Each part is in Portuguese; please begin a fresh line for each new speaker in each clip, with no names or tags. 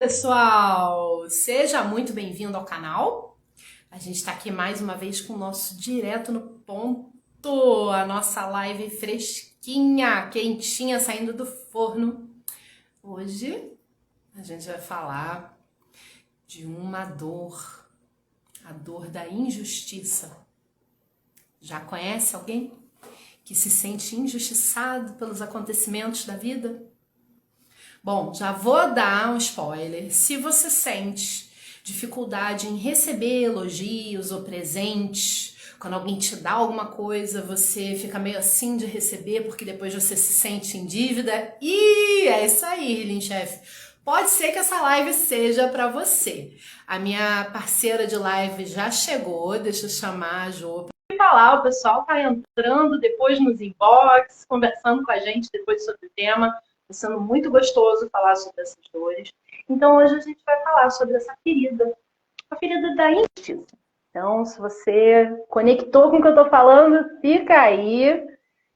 Pessoal, seja muito bem-vindo ao canal. A gente está aqui mais uma vez com o nosso Direto no Ponto, a nossa live fresquinha, quentinha, saindo do forno. Hoje a gente vai falar de uma dor, a dor da injustiça. Já conhece alguém que se sente injustiçado pelos acontecimentos da vida? Bom, já vou dar um spoiler. Se você sente dificuldade em receber elogios ou presentes, quando alguém te dá alguma coisa, você fica meio assim de receber porque depois você se sente em dívida. E é isso aí, Lin Chef. Pode ser que essa live seja para você. A minha parceira de live já chegou, deixa eu chamar a Jo. Falar, o pessoal tá entrando depois nos inbox, conversando com a gente depois sobre o tema. Está sendo muito gostoso falar sobre essas dores. Então, hoje a gente vai falar sobre essa ferida, a ferida da injustiça. Então, se você conectou com o que eu estou falando, fica aí,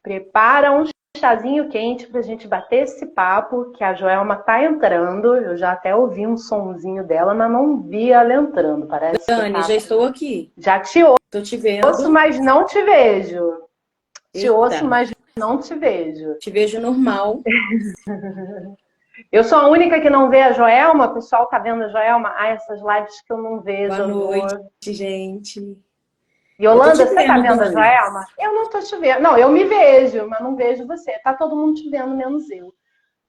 prepara um chazinho quente para a gente bater esse papo, que a Joelma tá entrando. Eu já até ouvi um sonzinho dela, mas não vi ela entrando. Parece
Dani,
que
já estou aqui.
já te ouço,
Tô te vendo.
mas não te vejo. Te ouço,
Eita,
mas não te vejo.
te vejo normal.
Eu sou a única que não vê a Joelma. O pessoal tá vendo a Joelma? Ah, essas lives que eu não vejo,
Boa
amor.
noite, gente. Eu tô te
Yolanda, você tá
vendo,
vendo a
Dani.
Joelma? Eu não tô te vendo. Não, eu me vejo, mas não vejo você. Tá todo mundo te vendo, menos eu.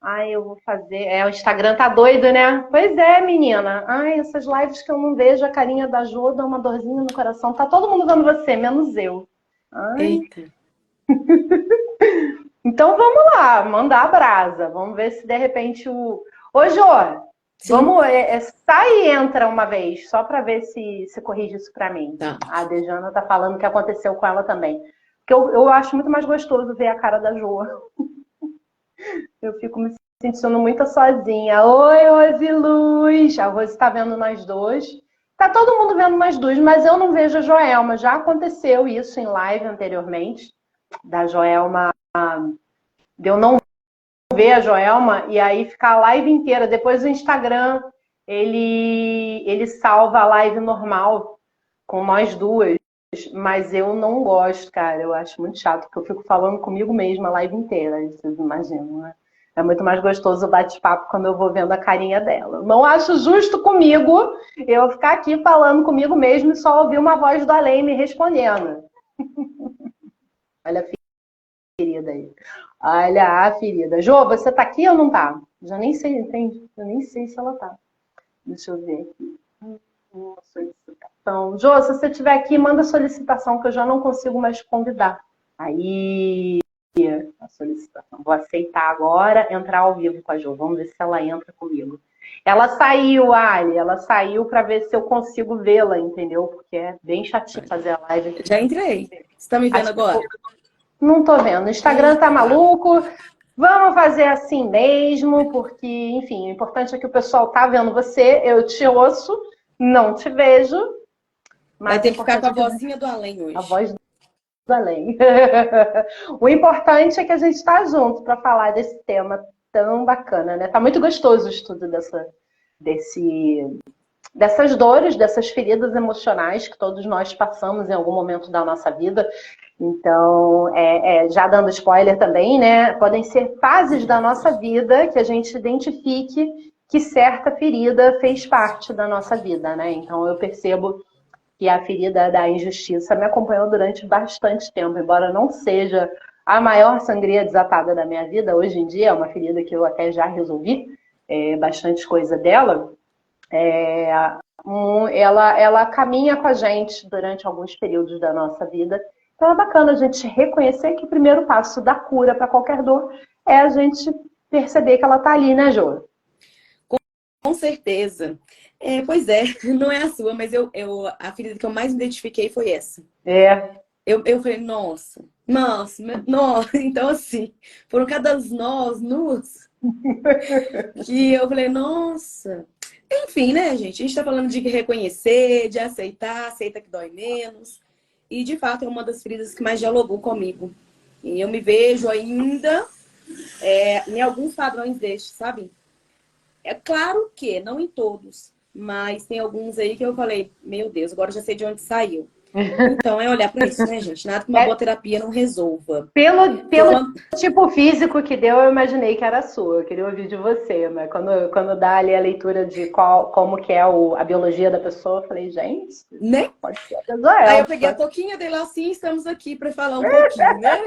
Ai, eu vou fazer. É, o Instagram tá doido, né? Pois é, menina. Ai, essas lives que eu não vejo, a carinha da Jo dá uma dorzinha no coração. Tá todo mundo vendo você, menos eu. Ai.
Eita.
Então vamos lá, mandar a brasa. Vamos ver se de repente o. Ô, Jô,
Sim,
vamos. Sai e entra uma vez, só para ver se corrige isso para mim.
tá.
A Dejana tá falando que aconteceu com ela também. Porque eu acho muito mais gostoso ver a cara da Jô. Eu fico me sentindo muito sozinha. Oi, Rose Luz. A Rose tá vendo nós dois. Tá todo mundo vendo nós dois, mas eu não vejo a Joelma. Já aconteceu isso em live anteriormente, da Joelma, de eu não ver a Joelma e aí ficar a live inteira. Depois o Instagram, ele salva a live normal com nós duas. Mas eu não gosto, cara. Eu acho muito chato, porque eu fico falando comigo mesma a live inteira. Vocês imaginam, né? É muito mais gostoso o bate-papo quando eu vou vendo a carinha dela. Não acho justo comigo eu ficar aqui falando comigo mesmo e só ouvir uma voz do além me respondendo. Olha a ferida aí. Olha a ferida. Jô, você tá aqui ou não tá? Já nem sei, entende? Eu nem sei se ela tá. Deixa eu ver aqui. Solicitação. Jô, se você estiver aqui, manda solicitação, que eu já não consigo mais convidar. Aí, a solicitação. Vou aceitar agora, entrar ao vivo com a Jô. Vamos ver se ela entra comigo. Ela saiu, Ali. Ela saiu para ver se eu consigo vê-la, entendeu? Porque é bem chatinho fazer a live aqui.
Já entrei. Você tá me vendo
Acho que
agora?
não tô vendo. O Instagram tá
Eita.
maluco. Vamos fazer assim mesmo, porque, enfim, o importante é que o pessoal tá vendo você, eu te ouço, não te vejo,
Vai
mas o
ter que ficar com
importante
a
é que
vozinha do além
a
hoje.
voz do além. O importante é que a gente está junto para falar desse tema tão bacana, né? Tá muito gostoso o estudo desse, dessas dores, dessas feridas emocionais que todos nós passamos em algum momento da nossa vida. Então, já dando spoiler também, né? Podem ser fases da nossa vida que a gente identifique que certa ferida fez parte da nossa vida, né? Então, eu percebo que a ferida da injustiça me acompanhou durante bastante tempo, embora não seja a maior sangria desatada da minha vida. Hoje em dia é uma ferida que eu até já resolvi bastante coisa dela. Ela caminha com a gente durante alguns períodos da nossa vida. Então é bacana a gente reconhecer que o primeiro passo da cura para qualquer dor é a gente perceber que ela está ali, né, Jô?
Com certeza. Pois é, não é a sua, mas a ferida que eu mais me identifiquei foi essa.
É.
Eu falei, nossa. Então, assim, foram cada nós nus que eu falei, nossa. Enfim, né, gente? A gente tá falando de reconhecer, de aceitar, aceita que dói menos. E, de fato, é uma das feridas que mais dialogou comigo. E eu me vejo ainda em alguns padrões destes, sabe? É claro que, não em todos, mas tem alguns aí que eu falei, meu Deus, agora eu já sei de onde saiu. Então, é olhar para isso, né, gente? Nada que uma boa terapia não resolva. Porque
Pelo tipo físico que deu, eu imaginei que era sua. Eu queria ouvir de você, mas quando dá ali a leitura de como que é a biologia da pessoa, eu falei, gente,
né?
pode ser a
Aí eu peguei a touquinha dele assim, estamos aqui para falar um pouquinho, né?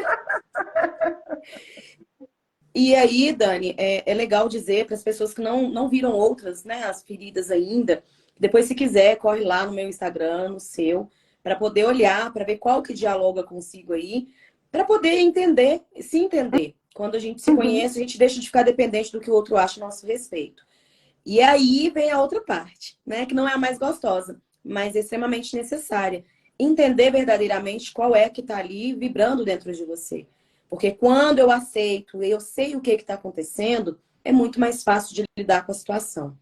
E aí, Dani, é legal dizer para as pessoas que não viram outras, né, as feridas ainda, depois, se quiser, corre lá no meu Instagram, no seu, para poder olhar, para ver qual que dialoga consigo aí, para poder entender, se entender. Quando a gente se conhece, a gente deixa de ficar dependente do que o outro acha a nosso respeito. E aí vem a outra parte, né, que não é a mais gostosa, mas é extremamente necessária. Entender verdadeiramente qual é que está ali vibrando dentro de você. Porque quando eu aceito, eu sei o que está acontecendo, é muito mais fácil de lidar com a situação.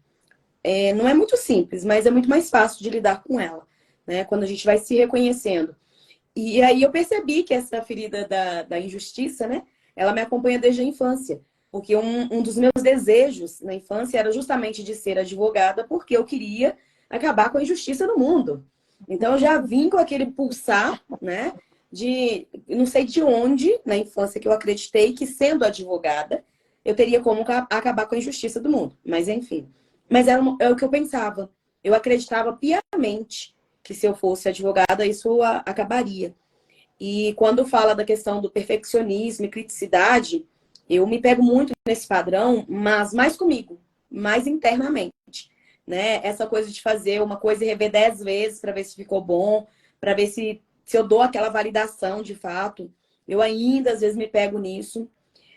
Não é muito simples, mas é muito mais fácil de lidar com ela, né? Quando a gente vai se reconhecendo. E aí eu percebi que essa ferida da injustiça, né? Ela me acompanha desde a infância. Porque um dos meus desejos na infância era justamente de ser advogada, porque eu queria acabar com a injustiça no mundo. Então eu já vim com aquele pulsar, né? Não sei de onde, na infância, que eu acreditei que, sendo advogada, eu teria como acabar com a injustiça do mundo. Mas, enfim. Mas é o que eu pensava. Eu acreditava piamente que, se eu fosse advogada, isso acabaria. E quando fala da questão do perfeccionismo e criticidade, eu me pego muito nesse padrão, mas mais comigo, mais internamente. Né? Essa coisa de fazer uma coisa e rever 10 vezes para ver se ficou bom, para ver se eu dou aquela validação de fato. Eu ainda, às vezes, me pego nisso.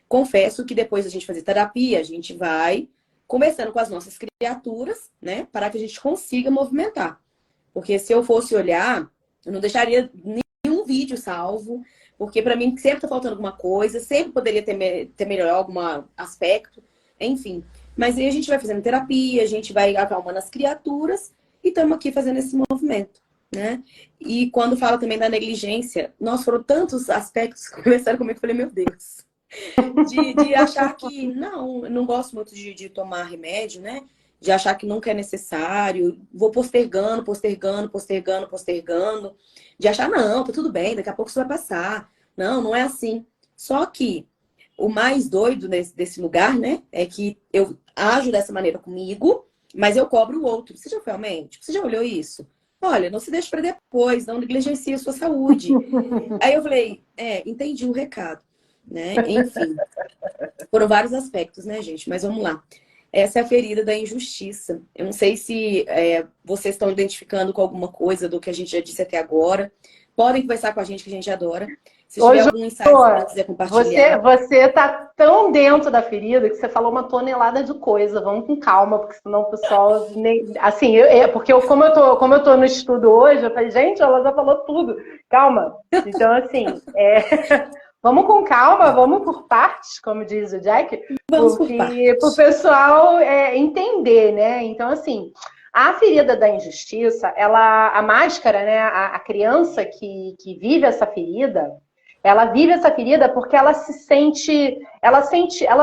Confesso que depois da gente fazer terapia, a gente vai conversando com as nossas criaturas, né? Para que a gente consiga movimentar. Porque se eu fosse olhar, eu não deixaria nenhum vídeo salvo, porque para mim sempre está faltando alguma coisa, sempre poderia ter melhorado algum aspecto, enfim. Mas aí a gente vai fazendo terapia, a gente vai acalmando as criaturas e estamos aqui fazendo esse movimento. Né? E quando fala também da negligência, nós foram tantos aspectos que começaram comigo, eu falei, meu Deus, de achar que não gosto muito de tomar remédio, né? De achar que nunca é necessário, vou postergando, de achar, não, tá tudo bem, daqui a pouco isso vai passar. Não é assim. Só que o mais doido desse lugar, né, é que eu ajo dessa maneira comigo, mas eu cobro o outro. Você já foi ao médico? Você já olhou isso? Olha, não se deixe para depois, não negligencie a sua saúde. Aí eu falei, entendi o recado, né? Enfim, foram vários aspectos, né, gente? Mas vamos lá. Essa é a ferida da injustiça. Eu não sei se vocês estão identificando com alguma coisa do que a gente já disse até agora. Podem conversar com a gente, que a gente adora. Se tiver algum insight que você quiser compartilhar.
Você tá tão dentro da ferida que você falou uma tonelada de coisa. Vamos com calma, porque senão o pessoal... Assim, porque como eu tô no estudo hoje, eu falei, gente, ela já falou tudo. Calma. Então, assim, vamos com calma, vamos por partes, como diz o Jack.
Vamos por partes.
Para o pessoal entender, né? Então, assim... A ferida da injustiça, a máscara, né? A criança que vive essa ferida, ela vive essa ferida porque ela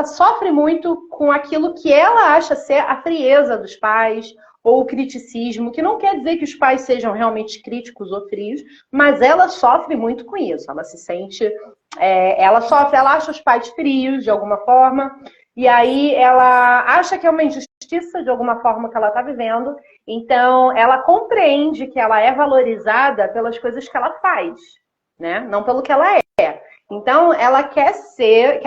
sofre muito com aquilo que ela acha ser a frieza dos pais, ou o criticismo, que não quer dizer que os pais sejam realmente críticos ou frios, mas ela sofre muito com isso. Ela se sente, ela acha os pais frios de alguma forma, e aí ela acha que é uma injustiça de alguma forma que ela está vivendo, então ela compreende que ela é valorizada pelas coisas que ela faz, né? Não pelo que ela é. Então ela quer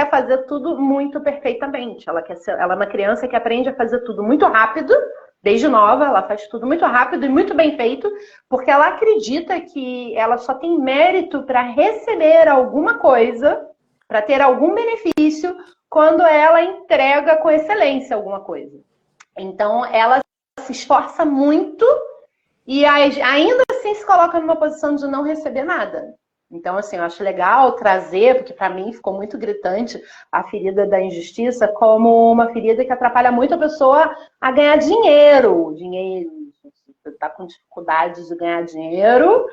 fazer tudo muito perfeitamente. Ela é uma criança que aprende a fazer tudo muito rápido, desde nova, ela faz tudo muito rápido e muito bem feito, porque ela acredita que ela só tem mérito para receber alguma coisa, para ter algum benefício, quando ela entrega com excelência alguma coisa. Então, ela se esforça muito e ainda assim se coloca numa posição de não receber nada. Então, assim, eu acho legal trazer, porque para mim ficou muito gritante a ferida da injustiça como uma ferida que atrapalha muito a pessoa a ganhar dinheiro. Você está com dificuldade de ganhar dinheiro,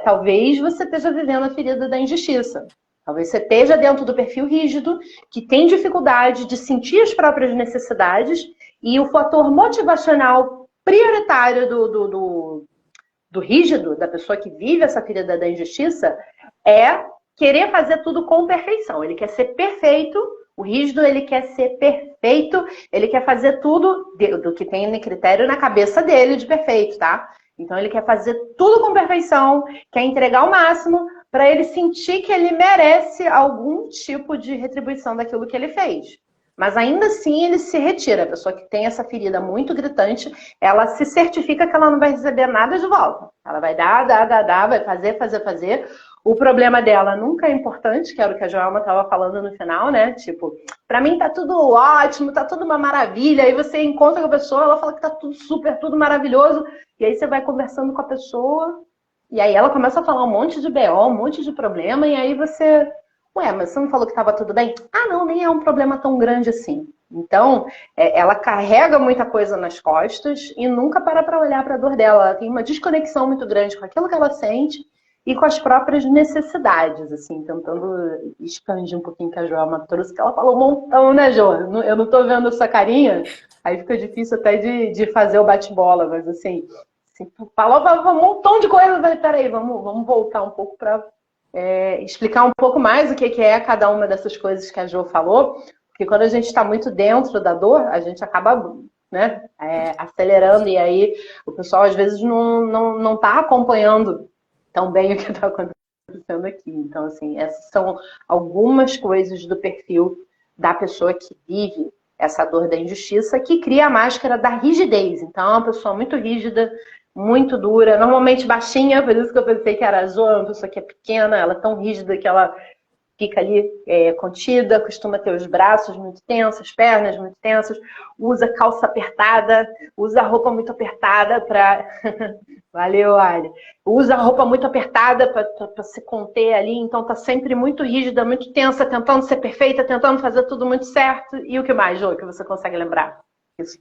talvez você esteja vivendo a ferida da injustiça. Talvez você esteja dentro do perfil rígido, que tem dificuldade de sentir as próprias necessidades E o fator motivacional prioritário do rígido, da pessoa que vive essa ferida da injustiça, é querer fazer tudo com perfeição. Ele quer ser perfeito, o rígido ele quer ser perfeito, ele quer fazer tudo do que tem critério na cabeça dele de perfeito, tá? Então ele quer fazer tudo com perfeição, quer entregar o máximo para ele sentir que ele merece algum tipo de retribuição daquilo que ele fez. Mas ainda assim ele se retira. A pessoa que tem essa ferida muito gritante, ela se certifica que ela não vai receber nada de volta. Ela vai dar, vai fazer. O problema dela nunca é importante, que era o que a Joelma estava falando no final, né? Tipo, pra mim tá tudo ótimo, tá tudo uma maravilha. Aí você encontra com a pessoa, ela fala que tá tudo super, tudo maravilhoso. E aí você vai conversando com a pessoa, e aí ela começa a falar um monte de BO, um monte de problema, e aí você... Ué, mas você não falou que tava tudo bem? Ah, não, nem é um problema tão grande assim. Então, ela carrega muita coisa nas costas e nunca para olhar para a dor dela. Ela tem uma desconexão muito grande com aquilo que ela sente e com as próprias necessidades, assim, tentando expandir um pouquinho que a Joelma trouxe, que ela falou um montão, né, Jo? Eu não tô vendo essa carinha, aí fica difícil até de fazer o bate-bola, mas assim falou um montão de coisa, mas peraí, vamos voltar um pouco para explicar um pouco mais o que é cada uma dessas coisas que a Jo falou, porque quando a gente está muito dentro da dor, a gente acaba, né, acelerando, e aí o pessoal às vezes não está acompanhando tão bem o que está acontecendo aqui. Então, assim, essas são algumas coisas do perfil da pessoa que vive essa dor da injustiça, que cria a máscara da rigidez. Então, é uma pessoa muito rígida, muito dura, normalmente baixinha, por isso que eu pensei que era a Jo, uma pessoa que é pequena, ela é tão rígida que ela fica ali contida, costuma ter os braços muito tensos, pernas muito tensas, usa calça apertada, usa roupa muito apertada para... Valeu, Ali. Usa roupa muito apertada para se conter ali, então tá sempre muito rígida, muito tensa, tentando ser perfeita, tentando fazer tudo muito certo. E o que mais, Jo, que você consegue lembrar?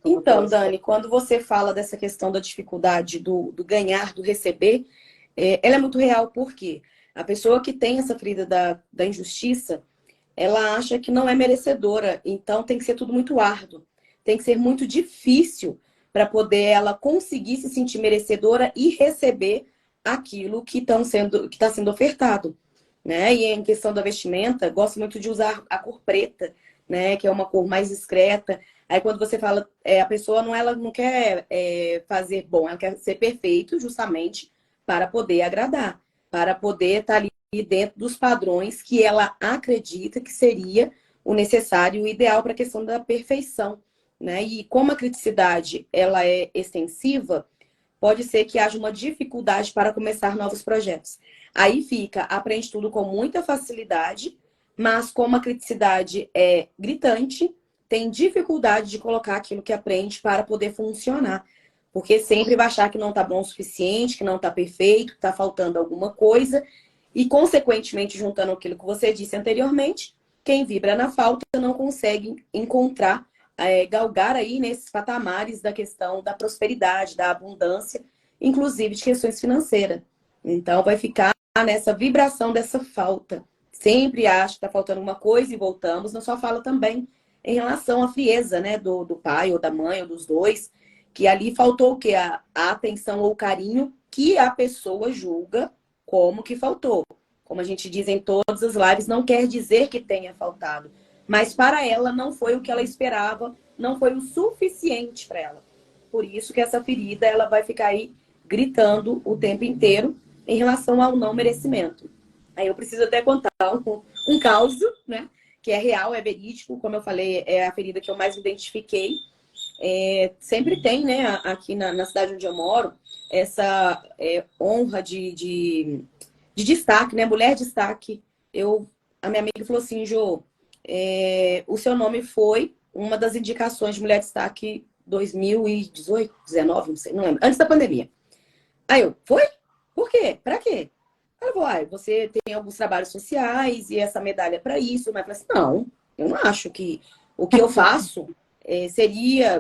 Então, Dani, quando você fala dessa questão da dificuldade do ganhar, do receber, ela é muito real, porque a pessoa que tem essa ferida da injustiça, ela acha que não é merecedora, então tem que ser tudo muito árduo, tem que ser muito difícil para poder ela conseguir se sentir merecedora e receber aquilo que está sendo ofertado, né? E em questão da vestimenta, gosto muito de usar a cor preta, né? Que é uma cor mais discreta. Aí quando você fala, a pessoa ela não quer fazer bom, ela quer ser perfeito justamente para poder agradar, para poder estar ali dentro dos padrões que ela acredita que seria o necessário e o ideal para a questão da perfeição, né? E como a criticidade ela é extensiva, pode ser que haja uma dificuldade para começar novos projetos. Aí aprende tudo com muita facilidade, mas como a criticidade é gritante, tem dificuldade de colocar aquilo que aprende para poder funcionar. Porque sempre vai achar que não está bom o suficiente, que não está perfeito, que está faltando alguma coisa. E, consequentemente, juntando aquilo que você disse anteriormente, quem vibra na falta não consegue encontrar, galgar aí nesses patamares da questão da prosperidade, da abundância, inclusive de questões financeiras. Então, vai ficar nessa vibração dessa falta. Sempre acha que está faltando uma coisa e voltamos. Na sua fala também em relação à frieza, né, do pai ou da mãe ou dos dois, que ali faltou o quê? A atenção ou o carinho que a pessoa julga como que faltou. Como a gente diz em todas as lives, não quer dizer que tenha faltado. Mas para ela não foi o que ela esperava, não foi o suficiente para ela. Por isso que essa ferida ela vai ficar aí gritando o tempo inteiro em relação ao não merecimento. Aí eu preciso até contar um caos, né? Que é real, é verídico. Como eu falei, é a ferida que eu mais identifiquei. Sempre tem, né, aqui na cidade onde eu moro, essa honra de destaque, né? Mulher destaque. A minha amiga falou assim, Jo, o seu nome foi uma das indicações de Mulher Destaque 2018, 19, não sei, não lembro, antes da pandemia. Aí foi? Por quê? Pra quê? Ela falou, você tem alguns trabalhos sociais e essa medalha é para isso. Mas eu falei assim, não, eu não acho que o que eu faço seria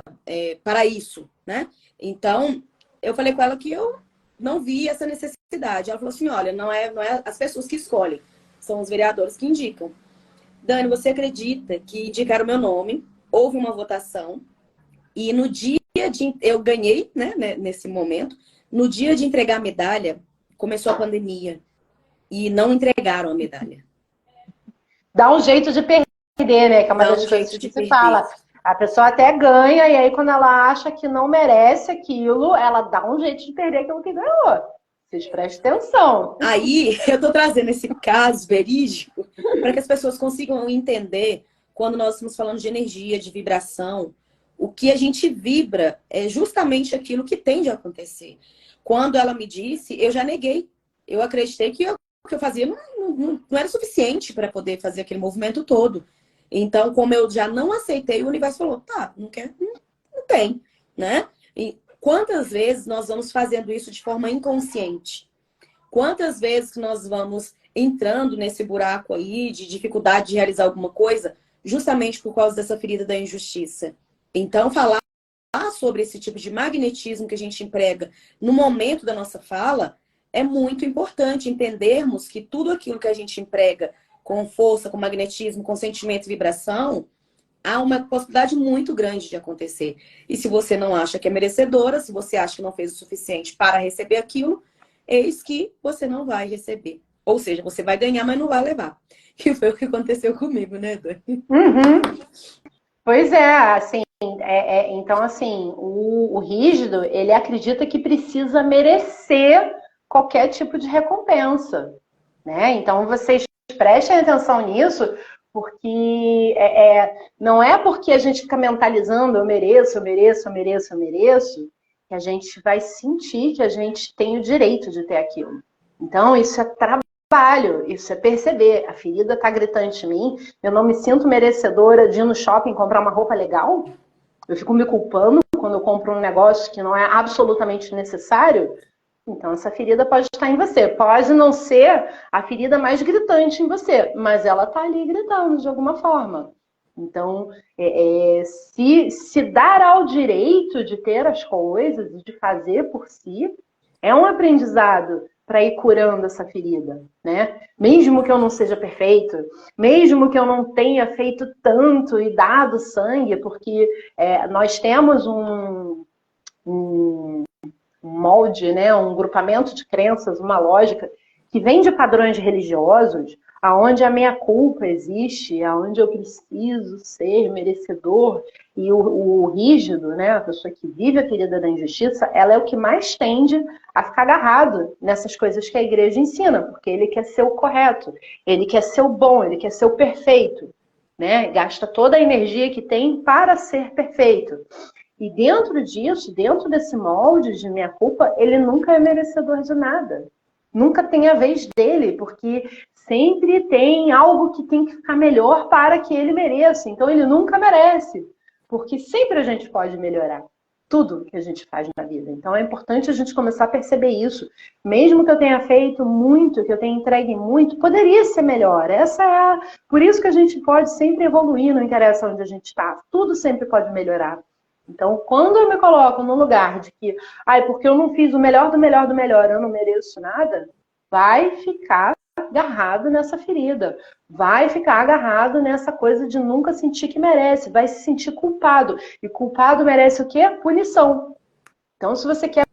para isso, né? Então, eu falei com ela que eu não vi essa necessidade. Ela falou assim, olha, não é as pessoas que escolhem, são os vereadores que indicam. Dani, você acredita que indicaram o meu nome, houve uma votação, E no dia eu ganhei, né, nesse momento, no dia de entregar a medalha, começou a pandemia. E não entregaram a medalha.
Dá um jeito de perder, né? Que é uma
Dá
das
um
coisas
jeito
que
de
se
perder.
fala. A pessoa até ganha, e aí quando ela acha que não merece aquilo, ela dá um jeito de perder aquilo que ganhou. Vocês prestem atenção.
Aí, eu tô trazendo esse caso verídico para que as pessoas consigam entender, quando nós estamos falando de energia, de vibração, o que a gente vibra é justamente aquilo que tende a acontecer. Quando ela me disse, eu já neguei. Eu acreditei que o que eu fazia não era suficiente para poder fazer aquele movimento todo. Então, como eu já não aceitei, o universo falou, tá, não quer, não tem, né? E quantas vezes nós vamos fazendo isso de forma inconsciente? Quantas vezes que nós vamos entrando nesse buraco aí de dificuldade de realizar alguma coisa, justamente por causa dessa ferida da injustiça? Então, falar sobre esse tipo de magnetismo que a gente emprega no momento da nossa fala é muito importante entendermos que tudo aquilo que a gente emprega com força, com magnetismo, com sentimento e vibração, há uma possibilidade muito grande de acontecer. E se você não acha que é merecedora, se você acha que não fez o suficiente para receber aquilo, eis que você não vai receber. Ou seja, você vai ganhar, mas não vai levar. Que foi o que aconteceu comigo, né, Dani?
Uhum. Pois é, assim, então assim, o rígido, ele acredita que precisa merecer qualquer tipo de recompensa, né? Então vocês prestem atenção nisso, porque não é porque a gente fica mentalizando eu mereço, eu mereço, eu mereço, eu mereço, que a gente vai sentir que a gente tem o direito de ter aquilo. Então isso é trabalho, isso é perceber. A ferida está gritante em mim, eu não me sinto merecedora de ir no shopping comprar uma roupa legal, eu fico me culpando quando eu compro um negócio que não é absolutamente necessário. Então, essa ferida pode estar em você. Pode não ser a ferida mais gritante em você, mas ela está ali gritando de alguma forma. Então, se dar ao direito de ter as coisas e de fazer por si, é um aprendizado para ir curando essa ferida, né? Mesmo que eu não seja perfeito, mesmo que eu não tenha feito tanto e dado sangue, porque nós temos um molde, né, um grupamento de crenças, uma lógica que vem de padrões religiosos, aonde a minha culpa existe, aonde eu preciso ser merecedor, e o rígido, né, a pessoa que vive a ferida da injustiça, ela é o que mais tende a ficar agarrado nessas coisas que a igreja ensina, porque ele quer ser o correto, ele quer ser o bom, ele quer ser o perfeito, né? Gasta toda a energia que tem para ser perfeito. E dentro disso, dentro desse molde de minha culpa, ele nunca é merecedor de nada. Nunca tem a vez dele, porque sempre tem algo que tem que ficar melhor para que ele mereça. Então ele nunca merece, porque sempre a gente pode melhorar tudo que a gente faz na vida. Então é importante a gente começar a perceber isso. Mesmo que eu tenha feito muito, que eu tenha entregue muito, poderia ser melhor. Por isso que a gente pode sempre evoluir, não interessa onde a gente está. Tudo sempre pode melhorar. Então, quando eu me coloco no lugar de que, porque eu não fiz o melhor do melhor do melhor, eu não mereço nada, vai ficar agarrado nessa ferida. Vai ficar agarrado nessa coisa de nunca sentir que merece. Vai se sentir culpado. E culpado merece o quê? Punição. Então, se você quer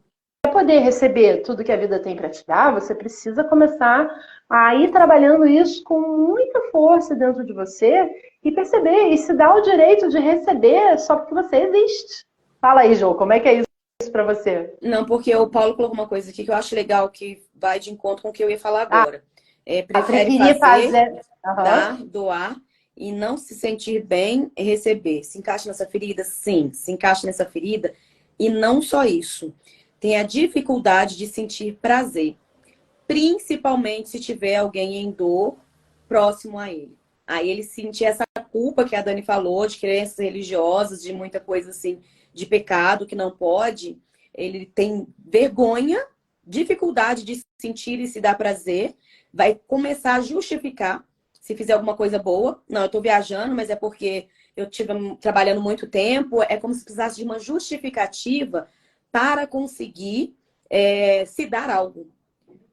poder receber tudo que a vida tem para te dar, você precisa começar a ir trabalhando isso com muita força dentro de você e perceber e se dar o direito de receber só porque você existe. Fala aí, Jô, como é que é isso para você?
Não, porque o Paulo colocou uma coisa aqui que eu acho legal, que vai de encontro com o que eu ia falar agora. Prefere fazer, dar, doar e não se sentir bem e receber. Se encaixa nessa ferida? Sim, se encaixa nessa ferida. E não só isso. Tem a dificuldade de sentir prazer, principalmente se tiver alguém em dor próximo a ele. Aí ele sentir essa culpa que a Dani falou, de crenças religiosas, de muita coisa assim, de pecado que não pode. Ele tem vergonha, dificuldade de sentir e se dar prazer, vai começar a justificar se fizer alguma coisa boa. Não, eu tô viajando, mas é porque eu tive trabalhando muito tempo. É como se precisasse de uma justificativa para conseguir se dar algo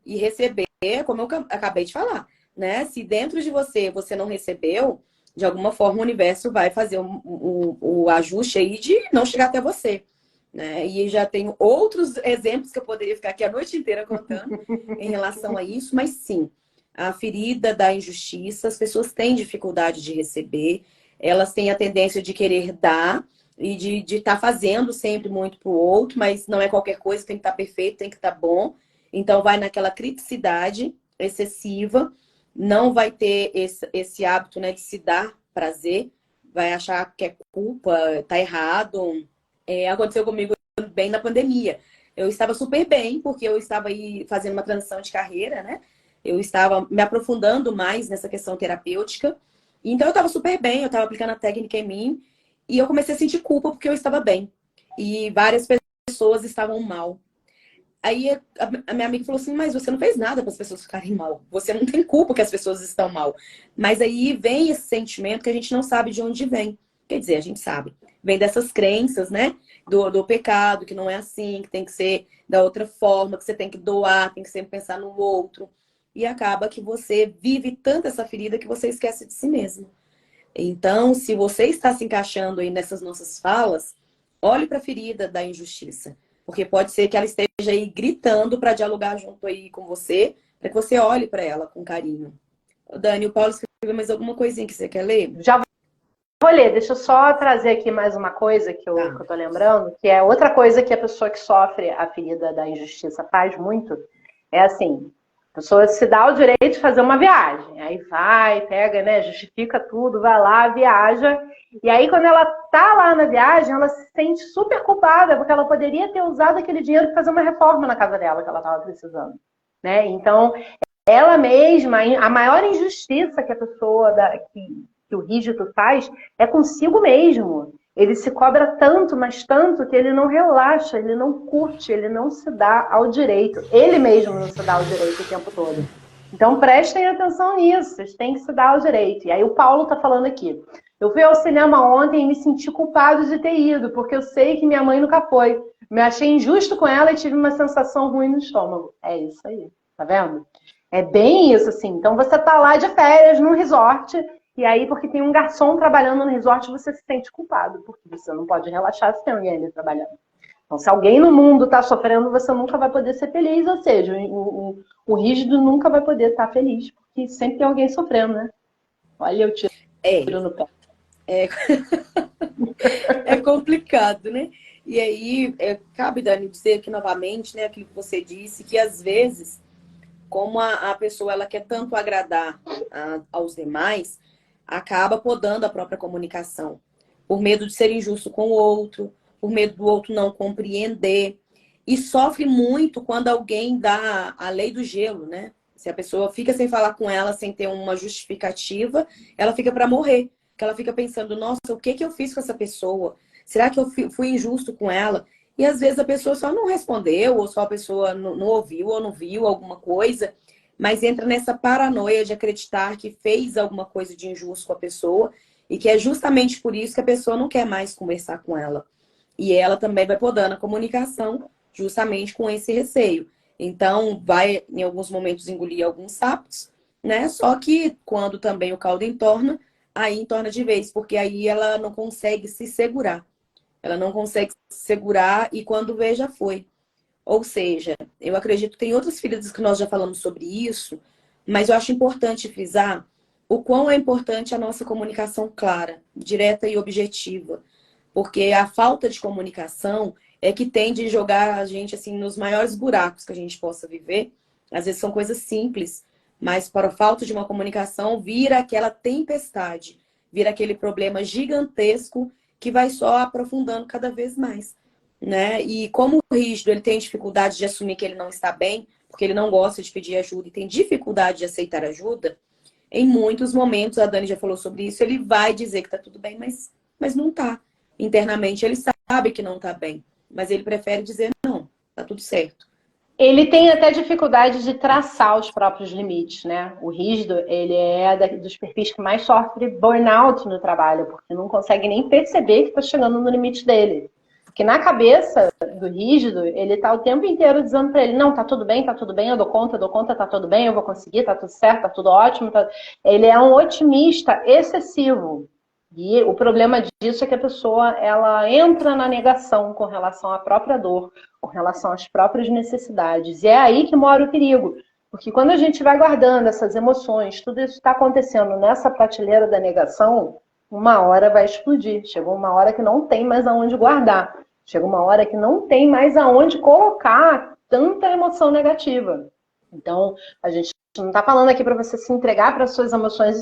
e receber, como eu acabei de falar, né? Se dentro de você não recebeu, de alguma forma o universo vai fazer o ajuste aí de não chegar até você. Né? E já tenho outros exemplos que eu poderia ficar aqui a noite inteira contando em relação a isso, mas sim, a ferida da injustiça, as pessoas têm dificuldade de receber, elas têm a tendência de querer dar e de estar fazendo sempre muito para o outro, mas não é qualquer coisa, tem que estar perfeito, tem que estar bom. Então vai naquela criticidade excessiva, não vai ter esse hábito, né, de se dar prazer, vai achar que é culpa, tá errado. Aconteceu comigo bem na pandemia. Eu estava super bem, porque eu estava aí fazendo uma transição de carreira, né? Eu estava me aprofundando mais nessa questão terapêutica. Então eu estava super bem, eu estava aplicando a técnica em mim. E eu comecei a sentir culpa porque eu estava bem. E várias pessoas estavam mal. Aí a minha amiga falou assim, mas você não fez nada para as pessoas ficarem mal. Você não tem culpa que as pessoas estão mal. Mas aí vem esse sentimento que a gente não sabe de onde vem. Quer dizer, a gente sabe. Vem dessas crenças, né? Do pecado, que não é assim, que tem que ser da outra forma, que você tem que doar, tem que sempre pensar no outro. E acaba que você vive tanto essa ferida que você esquece de si mesmo. Então, se você está se encaixando aí nessas nossas falas, olhe para a ferida da injustiça. Porque pode ser que ela esteja aí gritando para dialogar junto aí com você, para que você olhe para ela com carinho. Dani, o Paulo escreveu mais alguma coisinha que você quer ler?
Já vou ler, deixa eu só trazer aqui mais uma coisa que eu tô lembrando, que é outra coisa que a pessoa que sofre a ferida da injustiça faz muito, é assim, a pessoa se dá o direito de fazer uma viagem, aí vai, pega, né, justifica tudo, vai lá, viaja, e aí quando ela tá lá na viagem, ela se sente super culpada, porque ela poderia ter usado aquele dinheiro para fazer uma reforma na casa dela que ela estava precisando, né? Então, ela mesma, a maior injustiça que a pessoa que o rígido faz é consigo mesmo. Ele se cobra tanto, mas tanto, que ele não relaxa, ele não curte, ele não se dá ao direito. Ele mesmo não se dá ao direito o tempo todo. Então prestem atenção nisso, vocês têm que se dar ao direito. E aí o Paulo está falando aqui. Eu fui ao cinema ontem e me senti culpado de ter ido, porque eu sei que minha mãe nunca foi. Me achei injusto com ela e tive uma sensação ruim no estômago. É isso aí, tá vendo? É bem isso, assim. Então você tá lá de férias num resort, e aí, porque tem um garçom trabalhando no resort, você se sente culpado, porque você não pode relaxar se tem alguém ali trabalhando. Então, se alguém no mundo está sofrendo, você nunca vai poder ser feliz, ou seja, o rígido nunca vai poder estar feliz, porque sempre tem alguém sofrendo, né? Olha, eu tiro no pé.
É complicado, né? E aí, cabe, Dani, dizer aqui novamente, né, aquilo que você disse, que às vezes, como a pessoa ela quer tanto agradar aos demais, acaba podando a própria comunicação, por medo de ser injusto com o outro, por medo do outro não compreender, e sofre muito quando alguém dá a lei do gelo, né? Se a pessoa fica sem falar com ela, sem ter uma justificativa, ela fica para morrer, porque ela fica pensando, nossa, o que eu fiz com essa pessoa? Será que eu fui injusto com ela? E às vezes a pessoa só não respondeu, ou só a pessoa não ouviu ou não viu alguma coisa, mas entra nessa paranoia de acreditar que fez alguma coisa de injusto com a pessoa e que é justamente por isso que a pessoa não quer mais conversar com ela. E ela também vai podando a comunicação justamente com esse receio. Então, vai, em alguns momentos, engolir alguns sapos, né? Só que quando também o caldo entorna, aí entorna de vez, porque aí ela não consegue se segurar. Ela não consegue se segurar e quando vê, já foi. Ou seja, eu acredito que tem outras feridas que nós já falamos sobre isso, mas eu acho importante frisar o quão é importante a nossa comunicação clara, direta e objetiva. Porque a falta de comunicação é que tende a jogar a gente assim nos maiores buracos que a gente possa viver. Às vezes são coisas simples, mas para a falta de uma comunicação vira aquela tempestade, vira aquele problema gigantesco que vai só aprofundando cada vez mais. Né? E como o rígido ele tem dificuldade de assumir que ele não está bem, porque ele não gosta de pedir ajuda e tem dificuldade de aceitar ajuda, em muitos momentos, a Dani já falou sobre isso, ele vai dizer que está tudo bem, mas não está. Internamente ele sabe que não está bem, mas ele prefere dizer não, está tudo certo.
Ele tem até dificuldade de traçar os próprios limites, né? O rígido, ele é dos perfis que mais sofre burnout no trabalho, porque não consegue nem perceber que está chegando no limite dele. Porque na cabeça do rígido, ele tá o tempo inteiro dizendo para ele, não, tá tudo bem, eu dou conta, tá tudo bem, eu vou conseguir, tá tudo certo, tá tudo ótimo. Ele é um otimista excessivo. E o problema disso é que a pessoa, ela entra na negação com relação à própria dor, com relação às próprias necessidades. E é aí que mora o perigo. Porque quando a gente vai guardando essas emoções, tudo isso está acontecendo nessa prateleira da negação, uma hora vai explodir. Chegou uma hora que não tem mais aonde guardar. Chega uma hora que não tem mais aonde colocar tanta emoção negativa. Então, a gente não está falando aqui para você se entregar para as suas emoções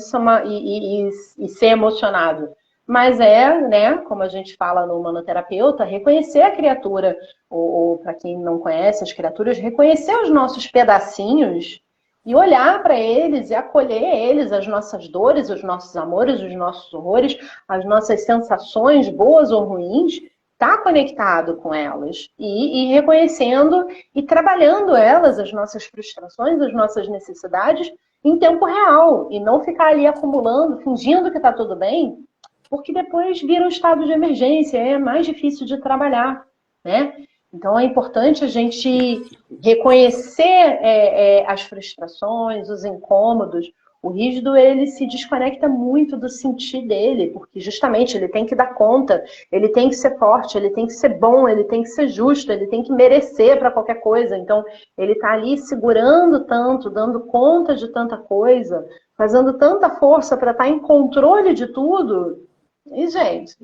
e ser emocionado. Mas né, como a gente fala no humanoterapeuta, reconhecer a criatura, ou para quem não conhece as criaturas, reconhecer os nossos pedacinhos e olhar para eles e acolher eles, as nossas dores, os nossos amores, os nossos horrores, as nossas sensações, boas ou ruins, tá conectado com elas e reconhecendo e trabalhando elas, as nossas frustrações, as nossas necessidades, em tempo real. E não ficar ali acumulando, fingindo que tá tudo bem, porque depois vira um estado de emergência, é mais difícil de trabalhar, né? Então é importante a gente reconhecer as frustrações, os incômodos. O rígido, ele se desconecta muito do sentir dele, porque justamente ele tem que dar conta, ele tem que ser forte, ele tem que ser bom, ele tem que ser justo, ele tem que merecer para qualquer coisa. Então ele está ali segurando tanto, dando conta de tanta coisa, fazendo tanta força para estar em controle de tudo. E, gente,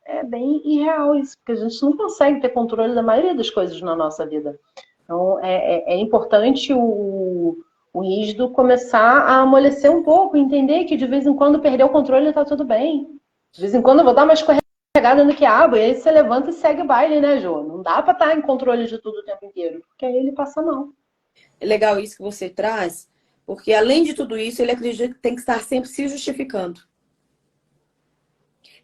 é bem irreal isso, porque a gente não consegue ter controle da maioria das coisas na nossa vida. Então, é importante o rígido começar a amolecer um pouco, entender que de vez em quando perder o controle está tudo bem. De vez em quando eu vou dar uma escorregada no quiabo, e aí você levanta e segue o baile, né, Jô? Não dá para estar em controle de tudo o tempo inteiro, porque aí ele passa mal.
É legal isso que você traz, porque além de tudo isso, ele acredita que tem que estar sempre se justificando.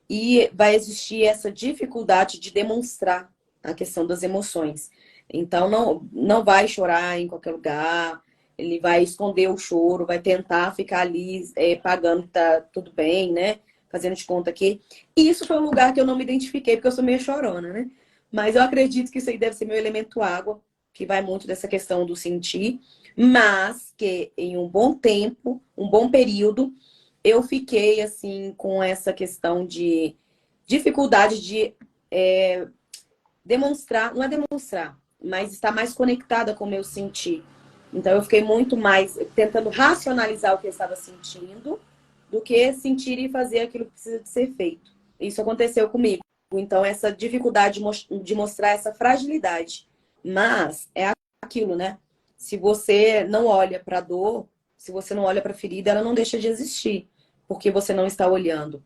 E vai existir essa dificuldade de demonstrar a questão das emoções. Então, não vai chorar em qualquer lugar, ele vai esconder o choro, vai tentar ficar ali pagando que tá tudo bem, né? Fazendo de conta que... E isso foi um lugar que eu não me identifiquei, porque eu sou meio chorona, né? Mas eu acredito que isso aí deve ser meu elemento água, que vai muito dessa questão do sentir, mas que em um bom tempo, um bom período, eu fiquei, assim, com essa questão de dificuldade de demonstrar, não é demonstrar, mas estar mais conectada com o meu sentir. Então, eu fiquei muito mais tentando racionalizar o que eu estava sentindo do que sentir e fazer aquilo que precisa de ser feito. Isso aconteceu comigo. Então, essa dificuldade de mostrar essa fragilidade. Mas é aquilo, né? Se você não olha para a dor, se você não olha para a ferida, ela não deixa de existir, porque você não está olhando.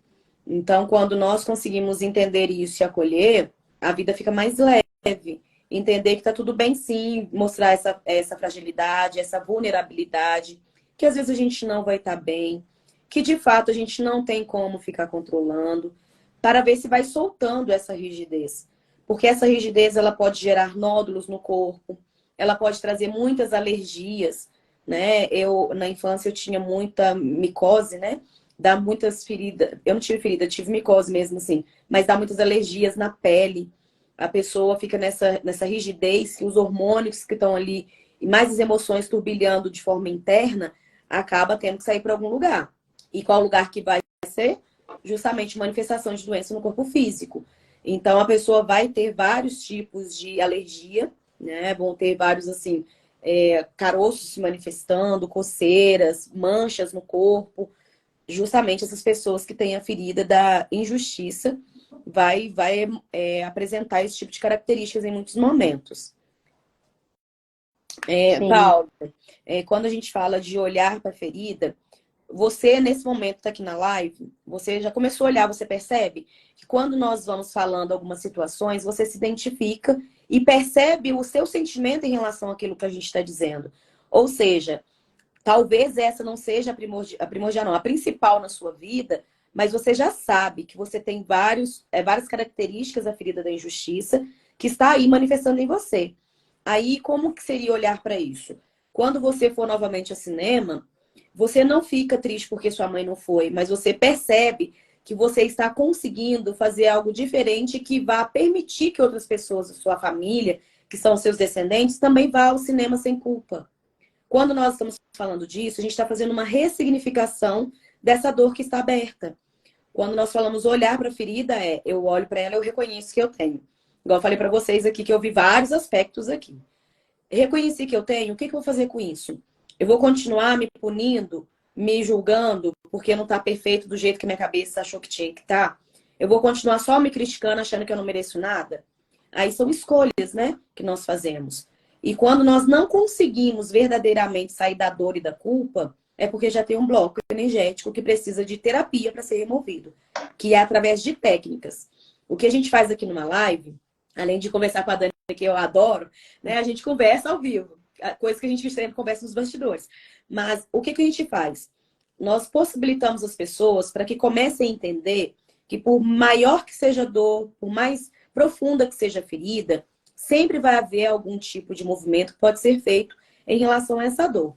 Então, quando nós conseguimos entender isso e acolher, a vida fica mais leve. Entender que tá tudo bem, sim, mostrar essa fragilidade, essa vulnerabilidade, que às vezes a gente não vai estar bem, que de fato a gente não tem como ficar controlando, para ver se vai soltando essa rigidez. Porque essa rigidez, ela pode gerar nódulos no corpo, ela pode trazer muitas alergias, né? Na infância, eu tinha muita micose, né? Dá muitas feridas. Eu não tive ferida, eu tive micose mesmo, assim. Mas dá muitas alergias na pele. A pessoa fica nessa rigidez, que os hormônios que estão ali, e mais as emoções turbilhando de forma interna, acaba tendo que sair para algum lugar. E qual lugar que vai ser? Justamente manifestação de doença no corpo físico. Então, a pessoa vai ter vários tipos de alergia, né? Vão ter vários, assim, caroços se manifestando, coceiras, manchas no corpo. Justamente essas pessoas que têm a ferida da injustiça vai apresentar esse tipo de características em muitos momentos. Paulo, quando a gente fala de olhar para a ferida, você, nesse momento, está aqui na live, você já começou a olhar, você percebe que quando nós vamos falando algumas situações, você se identifica e percebe o seu sentimento em relação àquilo que a gente está dizendo. Ou seja, talvez essa não seja a primordial, não, a principal na sua vida, mas você já sabe que você tem várias características da ferida da injustiça que está aí manifestando em você. Aí, como que seria olhar para isso? Quando você for novamente ao cinema, você não fica triste porque sua mãe não foi, mas você percebe que você está conseguindo fazer algo diferente que vá permitir que outras pessoas da sua família, que são seus descendentes, também vá ao cinema sem culpa. Quando nós estamos falando disso, a gente está fazendo uma ressignificação dessa dor que está aberta. Quando nós falamos olhar para a ferida, eu olho para ela, eu reconheço que eu tenho. Igual eu falei para vocês aqui, que eu vi vários aspectos aqui. Reconheci que eu tenho, o que eu vou fazer com isso? Eu vou continuar me punindo, me julgando, porque não está perfeito do jeito que minha cabeça achou que tinha que estar? Eu vou continuar só me criticando, achando que eu não mereço nada? Aí são escolhas, né, que nós fazemos. E quando nós não conseguimos verdadeiramente sair da dor e da culpa, é porque já tem um bloco energético que precisa de terapia para ser removido, que é através de técnicas. O que a gente faz aqui numa live, além de conversar com a Dani, que eu adoro, né, a gente conversa ao vivo, coisa que a gente sempre conversa nos bastidores. Mas o que a gente faz? Nós possibilitamos as pessoas para que comecem a entender que por maior que seja a dor, por mais profunda que seja a ferida, sempre vai haver algum tipo de movimento que pode ser feito em relação a essa dor.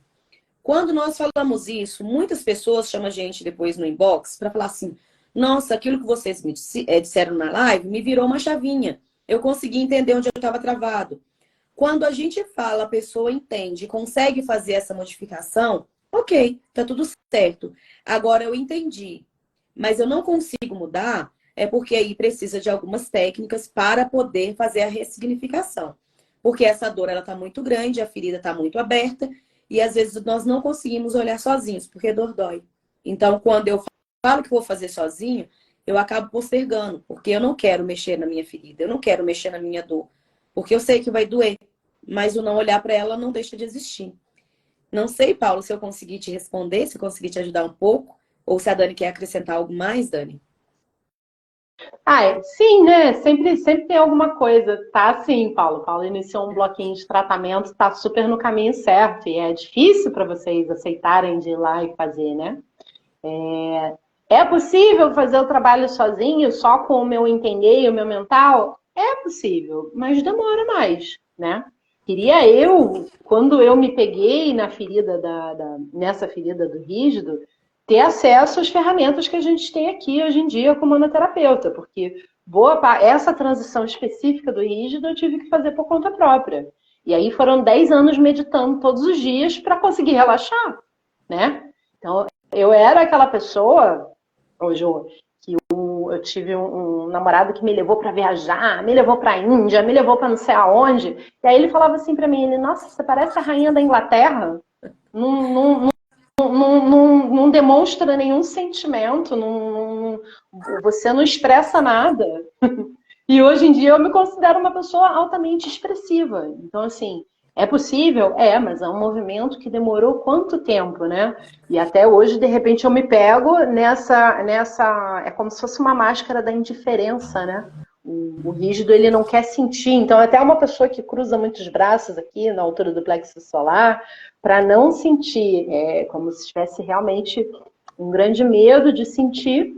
Quando nós falamos isso, muitas pessoas chamam a gente depois no inbox para falar assim, nossa, aquilo que vocês me disseram na live me virou uma chavinha. Eu consegui entender onde eu estava travado. Quando a gente fala, a pessoa entende, consegue fazer essa modificação, ok, tá tudo certo. Agora eu entendi, mas eu não consigo mudar, é porque aí precisa de algumas técnicas para poder fazer a ressignificação. Porque essa dor, ela tá muito grande, a ferida tá muito aberta, e às vezes nós não conseguimos olhar sozinhos, porque a dor dói. Então, quando eu falo que vou fazer sozinho, eu acabo postergando, porque eu não quero mexer na minha ferida, eu não quero mexer na minha dor, porque eu sei que vai doer, mas o não olhar para ela não deixa de existir. Não sei, Paulo, se eu conseguir te responder, se eu conseguir te ajudar um pouco, ou se a Dani quer acrescentar algo mais, Dani.
Sim, né? Sempre tem alguma coisa. Tá sim, Paulo. Paulo iniciou um bloquinho de tratamento, tá super no caminho certo. E é difícil para vocês aceitarem de ir lá e fazer, né? É possível fazer o trabalho sozinho, só com o meu entender e o meu mental? É possível, mas demora mais, né? Queria eu, quando eu me peguei na ferida nessa ferida do rígido, ter acesso às ferramentas que a gente tem aqui hoje em dia como manoterapeuta, porque essa transição específica do rígido eu tive que fazer por conta própria. E aí foram 10 anos meditando todos os dias para conseguir relaxar, né? Então, eu era aquela pessoa, hoje que eu tive um namorado que me levou para viajar, me levou para a Índia, me levou para não sei aonde. E aí ele falava assim para mim, nossa, você parece a rainha da Inglaterra. Não demonstra nenhum sentimento, você não expressa nada. E hoje em dia eu me considero uma pessoa altamente expressiva. Então, assim, é possível? Mas é um movimento que demorou quanto tempo, né? E até hoje, de repente, eu me pego nessa... É como se fosse uma máscara da indiferença, né? O rígido, ele não quer sentir. Então, até uma pessoa que cruza muitos braços aqui, na altura do plexo solar, para não sentir, como se tivesse realmente um grande medo de sentir,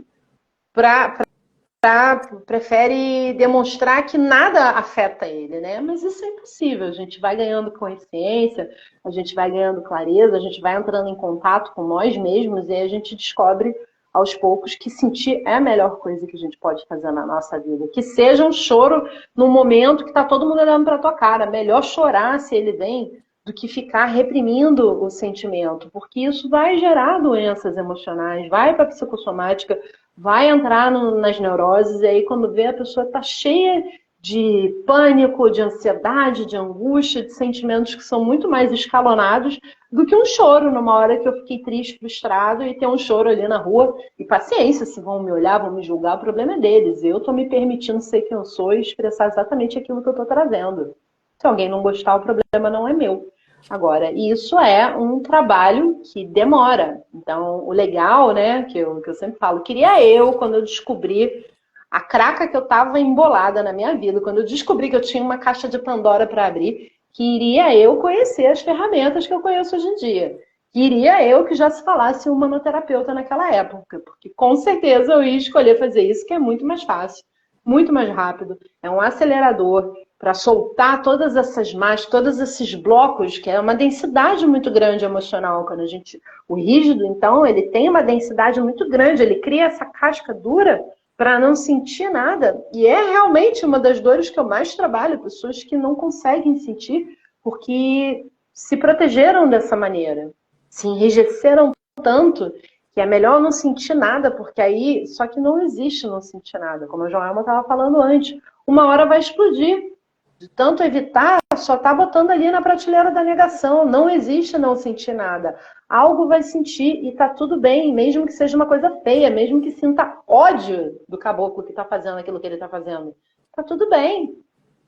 prefere demonstrar que nada afeta ele, né? Mas isso é impossível. A gente vai ganhando consciência, a gente vai ganhando clareza, a gente vai entrando em contato com nós mesmos e aí a gente descobre aos poucos que sentir é a melhor coisa que a gente pode fazer na nossa vida. Que seja um choro no momento que está todo mundo olhando para tua cara. Melhor chorar se ele vem do que ficar reprimindo o sentimento, porque isso vai gerar doenças emocionais, vai para a psicossomática, vai entrar nas neuroses, e aí quando vê a pessoa está cheia de pânico, de ansiedade, de angústia, de sentimentos que são muito mais escalonados do que um choro numa hora que eu fiquei triste, frustrado, e ter um choro ali na rua. E paciência, se vão me olhar, vão me julgar, o problema é deles. Eu estou me permitindo ser quem eu sou e expressar exatamente aquilo que eu estou trazendo. Se alguém não gostar, o problema não é meu. Agora, isso é um trabalho que demora. Então, o legal, né, que eu sempre falo, queria eu, quando eu descobri a craca que eu estava embolada na minha vida, quando eu descobri que eu tinha uma caixa de Pandora para abrir, queria eu conhecer as ferramentas que eu conheço hoje em dia. Queria eu que já se falasse um manoterapeuta naquela época, porque com certeza eu ia escolher fazer isso, que é muito mais fácil, muito mais rápido, é um acelerador, para soltar todas essas máscaras, todos esses blocos, que é uma densidade muito grande emocional. Quando a gente, o rígido, então, ele tem uma densidade muito grande, ele cria essa casca dura para não sentir nada. E é realmente uma das dores que eu mais trabalho, pessoas que não conseguem sentir porque se protegeram dessa maneira, se enrijeceram tanto que é melhor não sentir nada, porque aí, só que não existe não sentir nada, como a Joelma estava falando antes, uma hora vai explodir. De tanto evitar, só está botando ali na prateleira da negação. Não existe não sentir nada. Algo vai sentir e tá tudo bem, mesmo que seja uma coisa feia, mesmo que sinta ódio do caboclo que está fazendo aquilo que ele está fazendo. Tá tudo bem.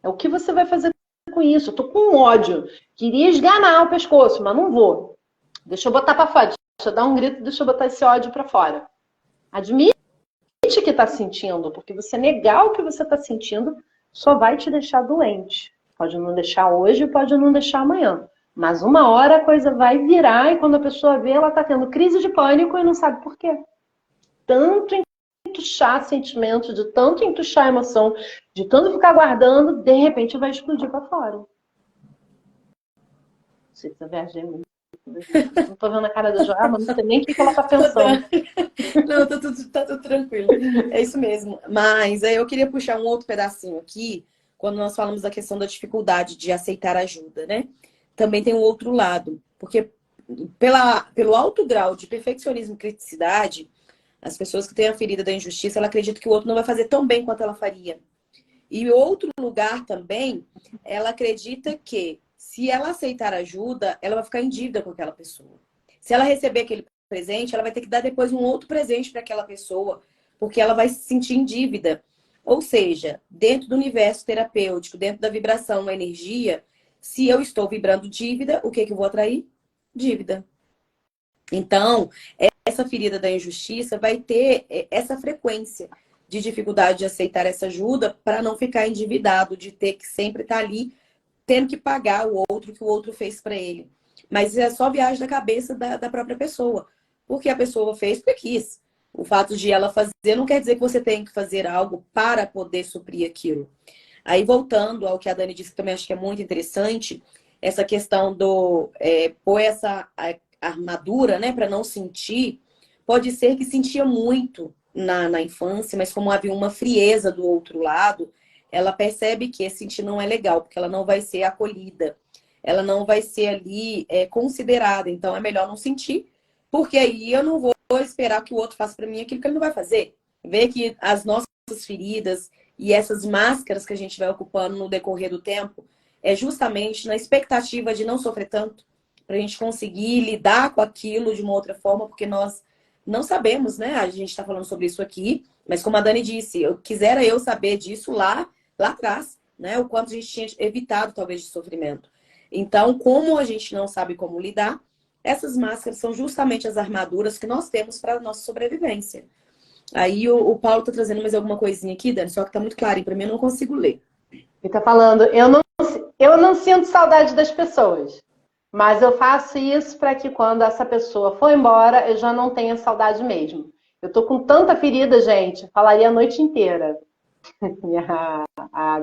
É o que você vai fazer com isso. Eu tô com ódio. Queria esganar o pescoço, mas não vou. Deixa eu botar para fora. Deixa eu dar um grito, deixa eu botar esse ódio para fora. Admite que está sentindo, porque você negar o que você está sentindo só vai te deixar doente. Pode não deixar hoje, pode não deixar amanhã. Mas uma hora a coisa vai virar e quando a pessoa vê, ela está tendo crise de pânico e não sabe por quê. Tanto entuchar sentimento, de tanto entuchar emoção, de tanto ficar guardando, de repente vai explodir para fora. Não sei se eu viajei muito. Não tô vendo a cara da Joelma, não sei nem o que ela tá pensando.
Não, tá tudo tranquilo. É isso mesmo. Mas aí eu queria puxar um outro pedacinho aqui, quando nós falamos da questão da dificuldade de aceitar ajuda, né? Também tem um outro lado. Porque pelo alto grau de perfeccionismo e criticidade, as pessoas que têm a ferida da injustiça, ela acredita que o outro não vai fazer tão bem quanto ela faria. E outro lugar também, ela acredita que se ela aceitar ajuda, ela vai ficar em dívida com aquela pessoa. Se ela receber aquele presente, ela vai ter que dar depois um outro presente para aquela pessoa, porque ela vai se sentir em dívida. Ou seja, dentro do universo terapêutico, dentro da vibração, a energia, se eu estou vibrando dívida, o que eu vou atrair? Dívida. Então, essa ferida da injustiça vai ter essa frequência de dificuldade de aceitar essa ajuda para não ficar endividado, de ter que sempre estar ali tendo que pagar o outro que o outro fez para ele. Mas é só viagem da cabeça da própria pessoa. Porque a pessoa fez porque quis. O fato de ela fazer não quer dizer que você tem que fazer algo para poder suprir aquilo. Aí, voltando ao que a Dani disse, que também acho que é muito interessante, essa questão do pôr essa armadura, né, para não sentir, pode ser que sentia muito na infância, mas como havia uma frieza do outro lado, ela percebe que esse sentir não é legal, porque ela não vai ser acolhida, ela não vai ser ali considerada. Então é melhor não sentir, porque aí eu não vou esperar que o outro faça para mim aquilo que ele não vai fazer. Ver que as nossas feridas e essas máscaras que a gente vai ocupando no decorrer do tempo é justamente na expectativa de não sofrer tanto, para a gente conseguir lidar com aquilo de uma outra forma, porque nós não sabemos, né? A gente está falando sobre isso aqui, mas como a Dani disse, eu quisera eu saber disso lá atrás, né? O quanto a gente tinha evitado, talvez, de sofrimento. Então, como a gente não sabe como lidar, essas máscaras são justamente as armaduras que nós temos para a nossa sobrevivência. Aí o Paulo tá trazendo mais alguma coisinha aqui, Dani, só que tá muito claro, e para mim eu não consigo ler.
Ele tá falando, eu não sinto saudade das pessoas, mas eu faço isso para que quando essa pessoa for embora, eu já não tenha saudade mesmo. Eu tô com tanta ferida, gente, falaria a noite inteira. A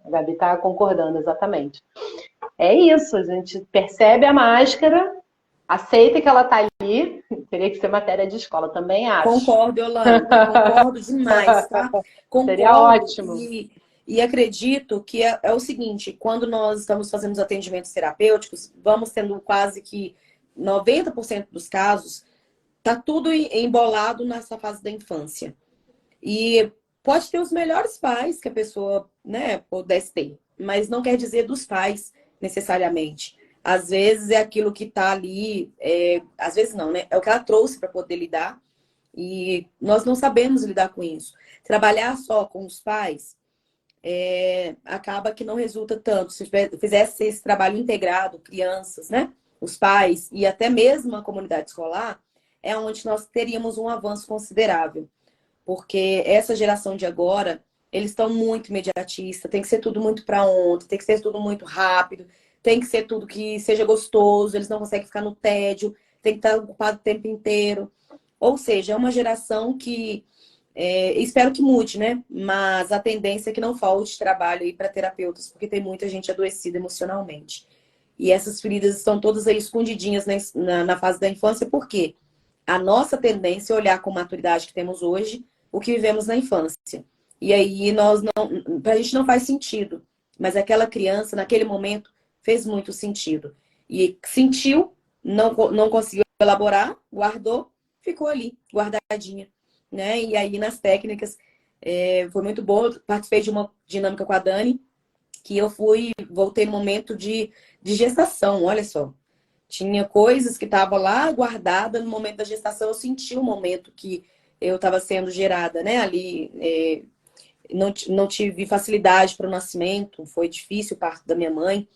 Gabi tá concordando, exatamente. É isso, a gente percebe a máscara, aceita que ela tá ali. Teria que ser matéria de escola, também acho.
Concordo, Yolanda, concordo demais, tá? Concordo.
Seria ótimo.
E acredito que é o seguinte, quando nós estamos fazendo os atendimentos terapêuticos, vamos tendo quase que 90% dos casos, tá tudo embolado nessa fase da infância. E pode ter os melhores pais que a pessoa, né, pudesse ter, mas não quer dizer dos pais necessariamente. Às vezes é aquilo que tá ali, às vezes não, né? É o que ela trouxe para poder lidar e nós não sabemos lidar com isso. Trabalhar só com os pais acaba que não resulta tanto. Se fizesse esse trabalho integrado, crianças, né? Os pais e até mesmo a comunidade escolar, é onde nós teríamos um avanço considerável. Porque essa geração de agora, eles estão muito imediatistas, tem que ser tudo muito para ontem, tem que ser tudo muito rápido, tem que ser tudo que seja gostoso, eles não conseguem ficar no tédio, tem que estar ocupado o tempo inteiro. Ou seja, é uma geração que Espero que mude, né? Mas a tendência é que não falte trabalho aí para terapeutas, porque tem muita gente adoecida emocionalmente. E essas feridas estão todas aí escondidinhas na fase da infância, por quê? A nossa tendência é olhar com a maturidade que temos hoje o que vivemos na infância. E aí pra gente não faz sentido. Mas aquela criança, naquele momento, fez muito sentido. E sentiu, não conseguiu elaborar, guardou, ficou ali, guardadinha. Né? E aí nas técnicas, foi muito bom. Eu participei de uma dinâmica com a Dani, que voltei no momento de gestação, olha só. Tinha coisas que estavam lá guardadas no momento da gestação. Eu senti o momento que eu estava sendo gerada, né? Ali, não tive facilidade para o nascimento, foi difícil o parto da minha mãe.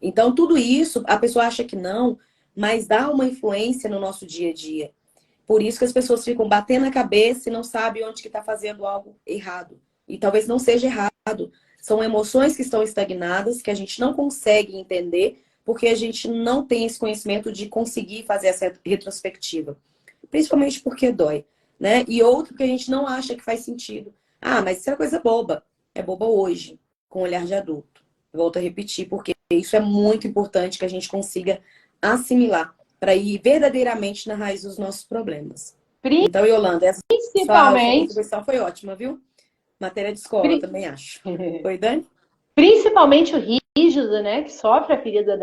Então, tudo isso, a pessoa acha que não, mas dá uma influência no nosso dia a dia. Por isso que as pessoas ficam batendo a cabeça e não sabem onde que está fazendo algo errado. E talvez não seja errado. São emoções que estão estagnadas, que a gente não consegue entender, porque a gente não tem esse conhecimento de conseguir fazer essa retrospectiva. Principalmente porque dói, né? E outro porque a gente não acha que faz sentido. Ah, mas isso é coisa boba. É boba hoje, com olhar de adulto. Volto a repetir, porque isso é muito importante que a gente consiga assimilar para ir verdadeiramente na raiz dos nossos problemas. Então, Yolanda, essa sua contribuição foi ótima, viu? Matéria de escola, também acho. Oi, Dani?
Principalmente o rígido, né, que sofre a ferida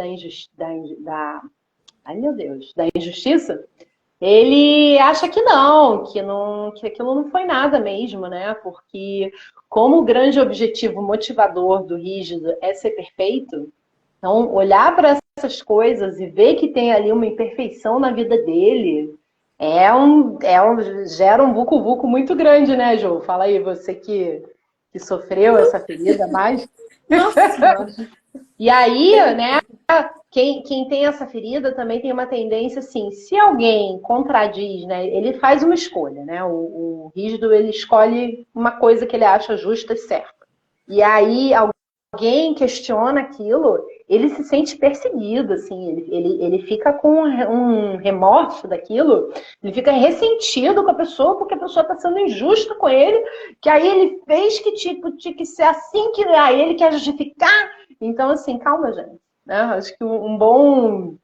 ai, meu Deus, da injustiça, ele acha que não, que aquilo não foi nada mesmo, né? Porque como o grande objetivo motivador do rígido é ser perfeito, então olhar para essas coisas e ver que tem ali uma imperfeição na vida dele gera um vucu-vucu muito grande, né, Jô? Fala aí, você que sofreu essa ferida mais.
Nossa!
E aí, né, quem tem essa ferida também tem uma tendência, assim, se alguém contradiz, né, ele faz uma escolha, né, o rígido, ele escolhe uma coisa que ele acha justa e certa. E aí, alguém questiona aquilo, ele se sente perseguido, assim, ele fica com um remorso daquilo, ele fica ressentido com a pessoa, porque a pessoa está sendo injusta com ele, que aí ele fez que tinha que ser assim, que aí ele quer justificar. Então, assim, calma, gente. Né? Acho que um bom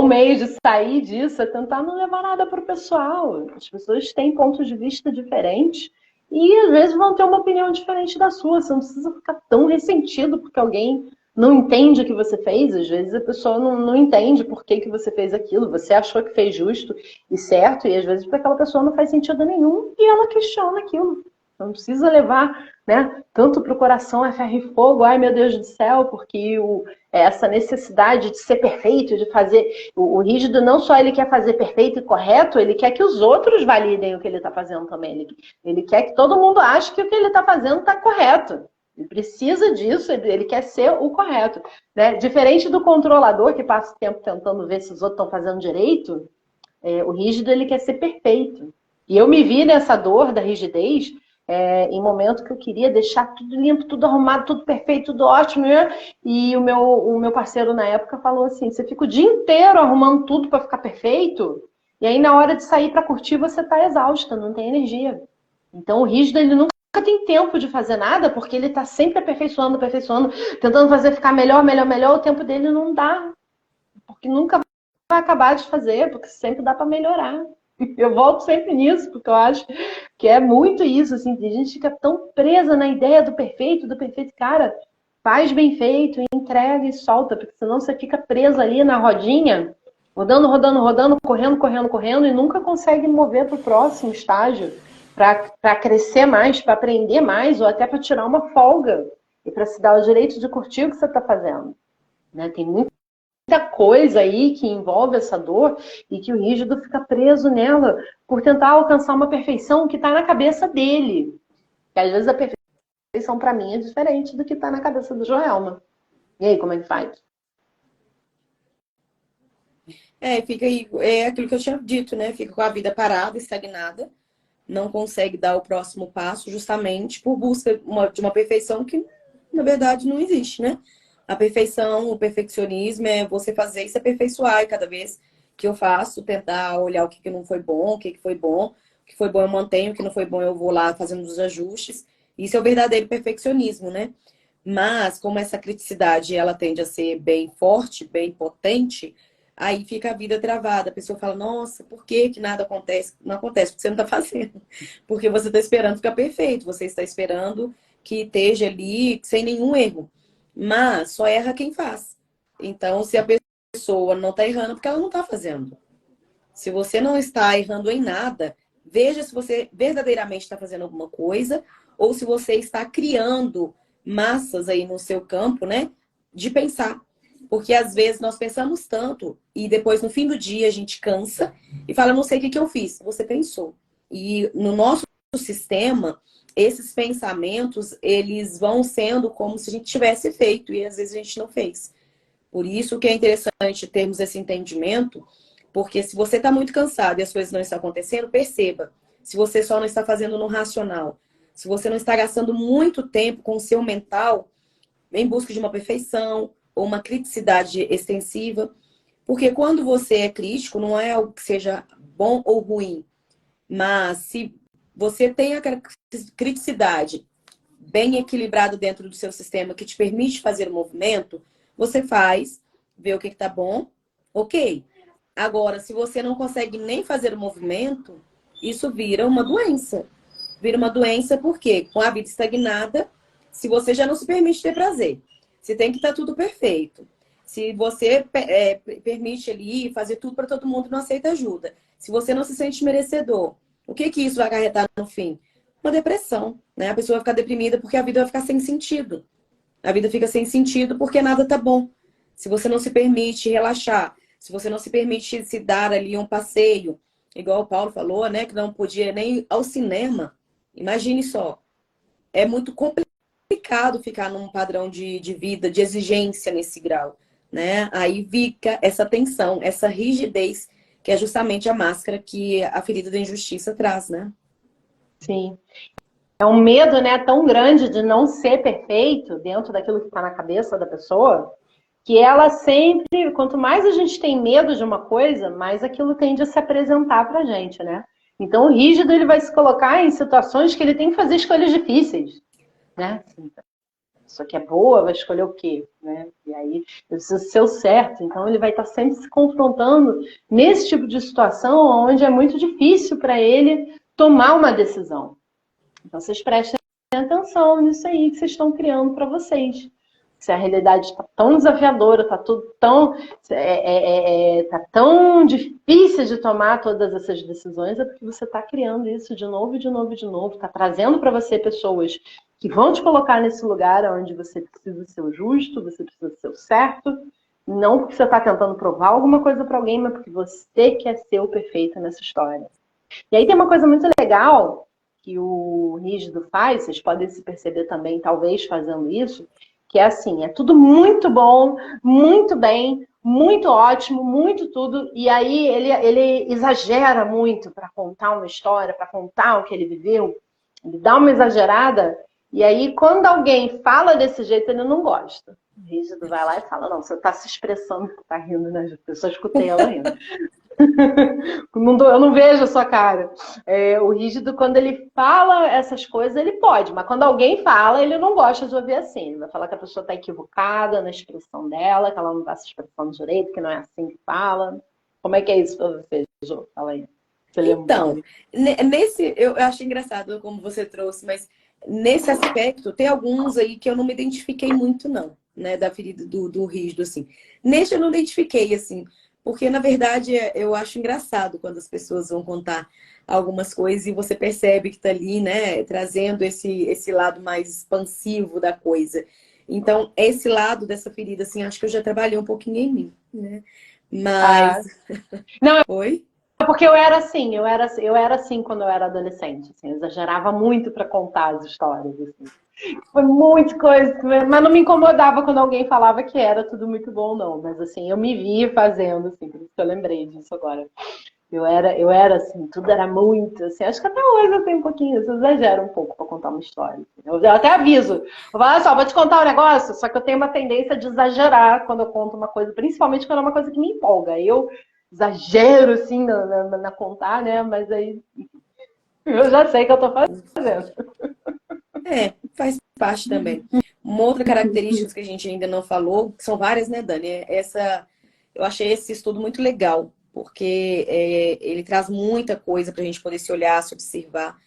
meio de sair disso é tentar não levar nada para o pessoal. As pessoas têm pontos de vista diferentes e, às vezes, vão ter uma opinião diferente da sua. Você não precisa ficar tão ressentido porque alguém não entende o que você fez. Às vezes, a pessoa não entende por que você fez aquilo. Você achou que fez justo e certo e, às vezes, para aquela pessoa não faz sentido nenhum e ela questiona aquilo. Não precisa levar, né, tanto para o coração é ferro e fogo, ai meu Deus do céu, porque essa necessidade de ser perfeito, de fazer. O rígido não só ele quer fazer perfeito e correto, ele quer que os outros validem o que ele está fazendo também. Ele quer que todo mundo ache que o que ele está fazendo está correto. Ele precisa disso, ele quer ser o correto. Né? Diferente do controlador que passa o tempo tentando ver se os outros estão fazendo direito, o rígido ele quer ser perfeito. E eu me vi nessa dor da rigidez. Em momento que eu queria deixar tudo limpo, tudo arrumado, tudo perfeito, tudo ótimo, né? E o meu parceiro na época falou assim, você fica o dia inteiro arrumando tudo para ficar perfeito, e aí na hora de sair para curtir você tá exausta, não tem energia. Então o rígido ele nunca tem tempo de fazer nada, porque ele tá sempre aperfeiçoando, tentando fazer ficar melhor, melhor, melhor, o tempo dele não dá, porque nunca vai acabar de fazer, porque sempre dá para melhorar. Eu volto sempre nisso, porque eu acho que é muito isso, assim, a gente fica tão presa na ideia do perfeito, cara, faz bem feito, entrega e solta, porque senão você fica presa ali na rodinha, rodando, rodando, rodando, correndo, correndo, correndo, e nunca consegue mover para o próximo estágio, para crescer mais, para aprender mais, ou até para tirar uma folga, e para se dar o direito de curtir o que você está fazendo. Né? Tem muita coisa aí que envolve essa dor e que o rígido fica preso nela por tentar alcançar uma perfeição que está na cabeça dele. E às vezes a perfeição para mim é diferente do que está na cabeça do Joelma. E aí, como é que faz?
Fica aí, aquilo que eu tinha dito, né? Fica com a vida parada, estagnada, não consegue dar o próximo passo justamente por busca de uma perfeição que, na verdade, não existe, né? A perfeição, o perfeccionismo é você fazer e se aperfeiçoar. E cada vez que eu faço, tentar olhar o que não foi bom, o que foi bom. O que foi bom eu mantenho, o que não foi bom eu vou lá fazendo os ajustes. Isso é o verdadeiro perfeccionismo, né? Mas, como essa criticidade, ela tende a ser bem forte, bem potente, aí fica a vida travada. A pessoa fala, nossa, por que que nada acontece? Não acontece porque você não está fazendo. Porque você está esperando ficar perfeito. Você está esperando que esteja ali sem nenhum erro. Mas só erra quem faz. Então, se a pessoa não está errando, porque ela não está fazendo. Se você não está errando em nada, veja se você verdadeiramente está fazendo alguma coisa ou se você está criando massas aí no seu campo, né? De pensar. Porque às vezes nós pensamos tanto e depois no fim do dia a gente cansa e fala, não sei o que eu fiz. Você pensou. E no nosso sistema, esses pensamentos, eles vão sendo como se a gente tivesse feito e às vezes a gente não fez. Por isso que é interessante termos esse entendimento, porque se você está muito cansado e as coisas não estão acontecendo, perceba. Se você só não está fazendo no racional, se você não está gastando muito tempo com o seu mental em busca de uma perfeição ou uma criticidade extensiva, porque quando você é crítico, não é algo que seja bom ou ruim, mas se você tem a criticidade bem equilibrada dentro do seu sistema que te permite fazer o movimento, você faz, vê o que está bom, ok. Agora, se você não consegue nem fazer o movimento, isso vira uma doença. Vira uma doença porque, com a vida estagnada, se você já não se permite ter prazer, se tem que estar tudo perfeito, se você permite ali fazer tudo para todo mundo e não aceita ajuda, se você não se sente merecedor, o que que isso vai acarretar no fim? Uma depressão, né? A pessoa vai ficar deprimida porque a vida vai ficar sem sentido. A vida fica sem sentido porque nada tá bom. Se você não se permite relaxar, se você não se permite se dar ali um passeio, igual o Paulo falou, né? Que não podia nem ir ao cinema. Imagine só. É muito complicado ficar num padrão de vida, de exigência nesse grau, né? Aí fica essa tensão, essa rigidez, que é justamente a máscara que a ferida da injustiça traz, né?
Sim. É um medo, né, tão grande de não ser perfeito dentro daquilo que está na cabeça da pessoa, que ela sempre, quanto mais a gente tem medo de uma coisa, mais aquilo tende a se apresentar pra gente, né? Então o rígido ele vai se colocar em situações que ele tem que fazer escolhas difíceis, né? A pessoa que é boa vai escolher o quê, né? E aí precisa ser o certo. Então ele vai estar sempre se confrontando nesse tipo de situação onde é muito difícil para ele tomar uma decisão. Então, vocês prestem atenção nisso aí que vocês estão criando para vocês. Se a realidade está tão desafiadora, está tudo tão, tá tão difícil de tomar todas essas decisões, é porque você está criando isso de novo, de novo, de novo. Está trazendo para você pessoas que vão te colocar nesse lugar onde você precisa ser o justo, você precisa ser o certo. Não porque você está tentando provar alguma coisa para alguém, mas porque você quer ser o perfeito nessa história. E aí tem uma coisa muito legal que o rígido faz, vocês podem se perceber também, talvez, fazendo isso, que é assim, é tudo muito bom, muito bem, muito ótimo, muito tudo, e aí ele exagera muito para contar uma história, para contar o que ele viveu, ele dá uma exagerada, e aí quando alguém fala desse jeito, ele não gosta. O rígido vai lá e fala, não, você está se expressando, está rindo, né? Eu só escutei ela rindo. Eu não vejo a sua cara. O rígido, quando ele fala essas coisas, ele pode, mas quando alguém fala, ele não gosta de ouvir assim. Ele vai falar que a pessoa está equivocada na expressão dela, que ela não está se expressando direito, que não é assim que fala. Como é que é isso para você, Jô? Fala aí.
Então, eu acho engraçado como você trouxe, mas nesse aspecto, tem alguns aí que eu não me identifiquei muito, não, né? Da ferida do rígido, assim. Neste eu não identifiquei, assim. Porque, na verdade, eu acho engraçado quando as pessoas vão contar algumas coisas e você percebe que tá ali, né, trazendo esse lado mais expansivo da coisa. Então, esse lado dessa ferida, assim, acho que eu já trabalhei um pouquinho em mim, né? Mas...
Não,
Oi?
porque eu era assim quando eu era adolescente, assim, eu exagerava muito para contar as histórias, assim. Foi muita coisa, mas não me incomodava quando alguém falava que era tudo muito bom, não. Mas assim, eu me via fazendo, assim, por isso que eu lembrei disso agora. Eu era assim, tudo era muito, assim, acho que até hoje eu tenho um pouquinho, eu exagero um pouco para contar uma história. Eu até aviso, eu falo, olha só, vou te contar um negócio, só que eu tenho uma tendência de exagerar quando eu conto uma coisa, principalmente quando é uma coisa que me empolga. Eu exagero, assim, na contar, né, mas aí Eu já sei o que eu tô fazendo.
Faz parte também. Uma outra característica que a gente ainda não falou, que são várias, né, Dani? Eu achei esse estudo muito legal, porque ele traz muita coisa para a gente poder se olhar, se observar.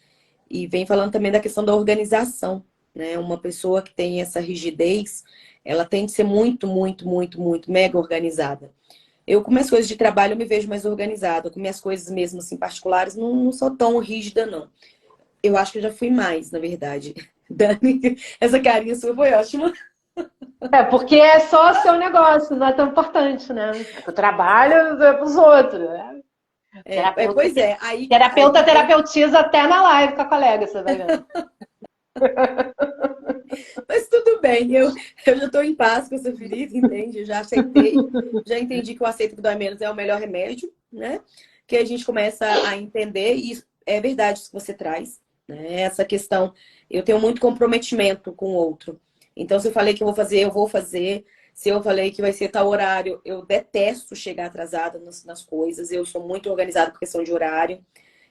E vem falando também da questão da organização, né? Uma pessoa que tem essa rigidez, ela tem que ser muito, muito, muito, muito mega organizada. Eu, com minhas coisas de trabalho, eu me vejo mais organizada. Com minhas coisas mesmo, assim, particulares, não sou tão rígida, não. Eu acho que eu já fui mais, na verdade. Dani, essa carinha sua foi ótima.
Porque é só o seu negócio, não é tão importante, né? O trabalho é pros outros, né?
Pois é. Aí
Terapeuta
vem...
terapeutiza até na live com a colega, você vai vendo.
Mas tudo bem, eu já estou em paz com essa ferida, entende? Eu já aceitei, já entendi que o aceito que dói menos é o melhor remédio, né? Que a gente começa a entender, e é verdade isso que você traz, né? Essa questão, eu tenho muito comprometimento com o outro. Então, se eu falei que eu vou fazer. Se eu falei que vai ser tal horário, eu detesto chegar atrasada nas coisas. Eu sou muito organizada por questão de horário.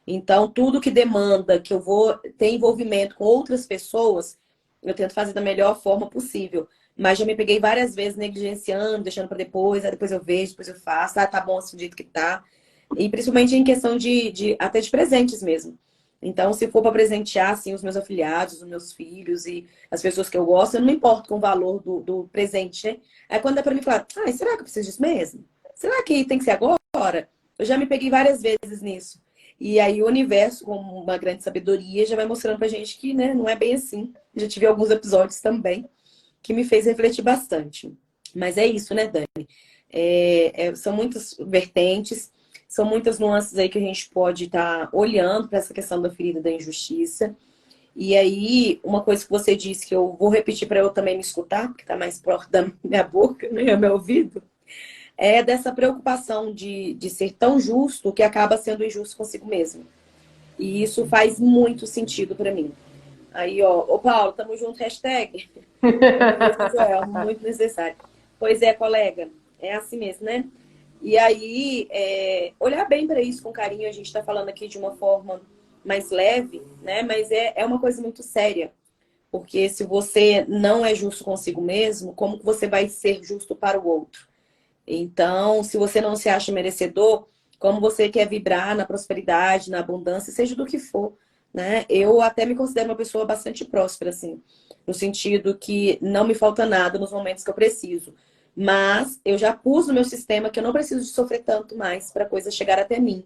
Então, tudo que demanda que eu vou ter envolvimento com outras pessoas, eu tento fazer da melhor forma possível. Mas já me peguei várias vezes negligenciando, deixando para depois, aí depois eu vejo, depois eu faço, tá bom assim do jeito que tá. E principalmente em questão até de presentes mesmo. Então, se for para presentear assim, os meus afiliados, os meus filhos e as pessoas que eu gosto, eu não me importo com o valor do presente, né? Aí quando é para mim falar, será que eu preciso disso mesmo? Será que tem que ser agora? Eu já me peguei várias vezes nisso. E aí o universo, com uma grande sabedoria, já vai mostrando pra gente que, né, não é bem assim. Já tive alguns episódios também que me fez refletir bastante. Mas é isso, né, Dani? São muitas vertentes, são muitas nuances aí que a gente pode estar olhando para essa questão da ferida da injustiça. E aí, uma coisa que você disse que eu vou repetir para eu também me escutar, porque está mais próximo da minha boca, né, meu ouvido, é dessa preocupação de ser tão justo que acaba sendo injusto consigo mesmo. E isso faz muito sentido para mim. Aí, ô Paulo, tamo junto, hashtag. Joel, muito necessário. Pois é, colega, é assim mesmo, né? E aí, olhar bem para isso com carinho, a gente está falando aqui de uma forma mais leve, né? Mas é uma coisa muito séria. Porque se você não é justo consigo mesmo, como que você vai ser justo para o outro? Então, se você não se acha merecedor, como você quer vibrar na prosperidade, na abundância, seja do que for, né? Eu até me considero uma pessoa bastante próspera, assim, no sentido que não me falta nada nos momentos que eu preciso. Mas eu já pus no meu sistema que eu não preciso de sofrer tanto mais para a coisa chegar até mim,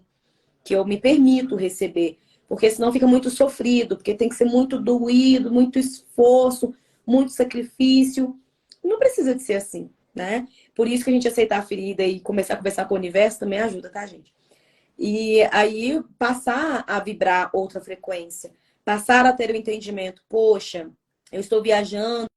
que eu me permito receber, porque senão fica muito sofrido, porque tem que ser muito doído, muito esforço, muito sacrifício. Não precisa de ser assim, né? Por isso que a gente aceitar a ferida e começar a conversar com o universo também ajuda, tá, gente? E aí passar a vibrar outra frequência, passar a ter o entendimento, poxa, eu estou viajando,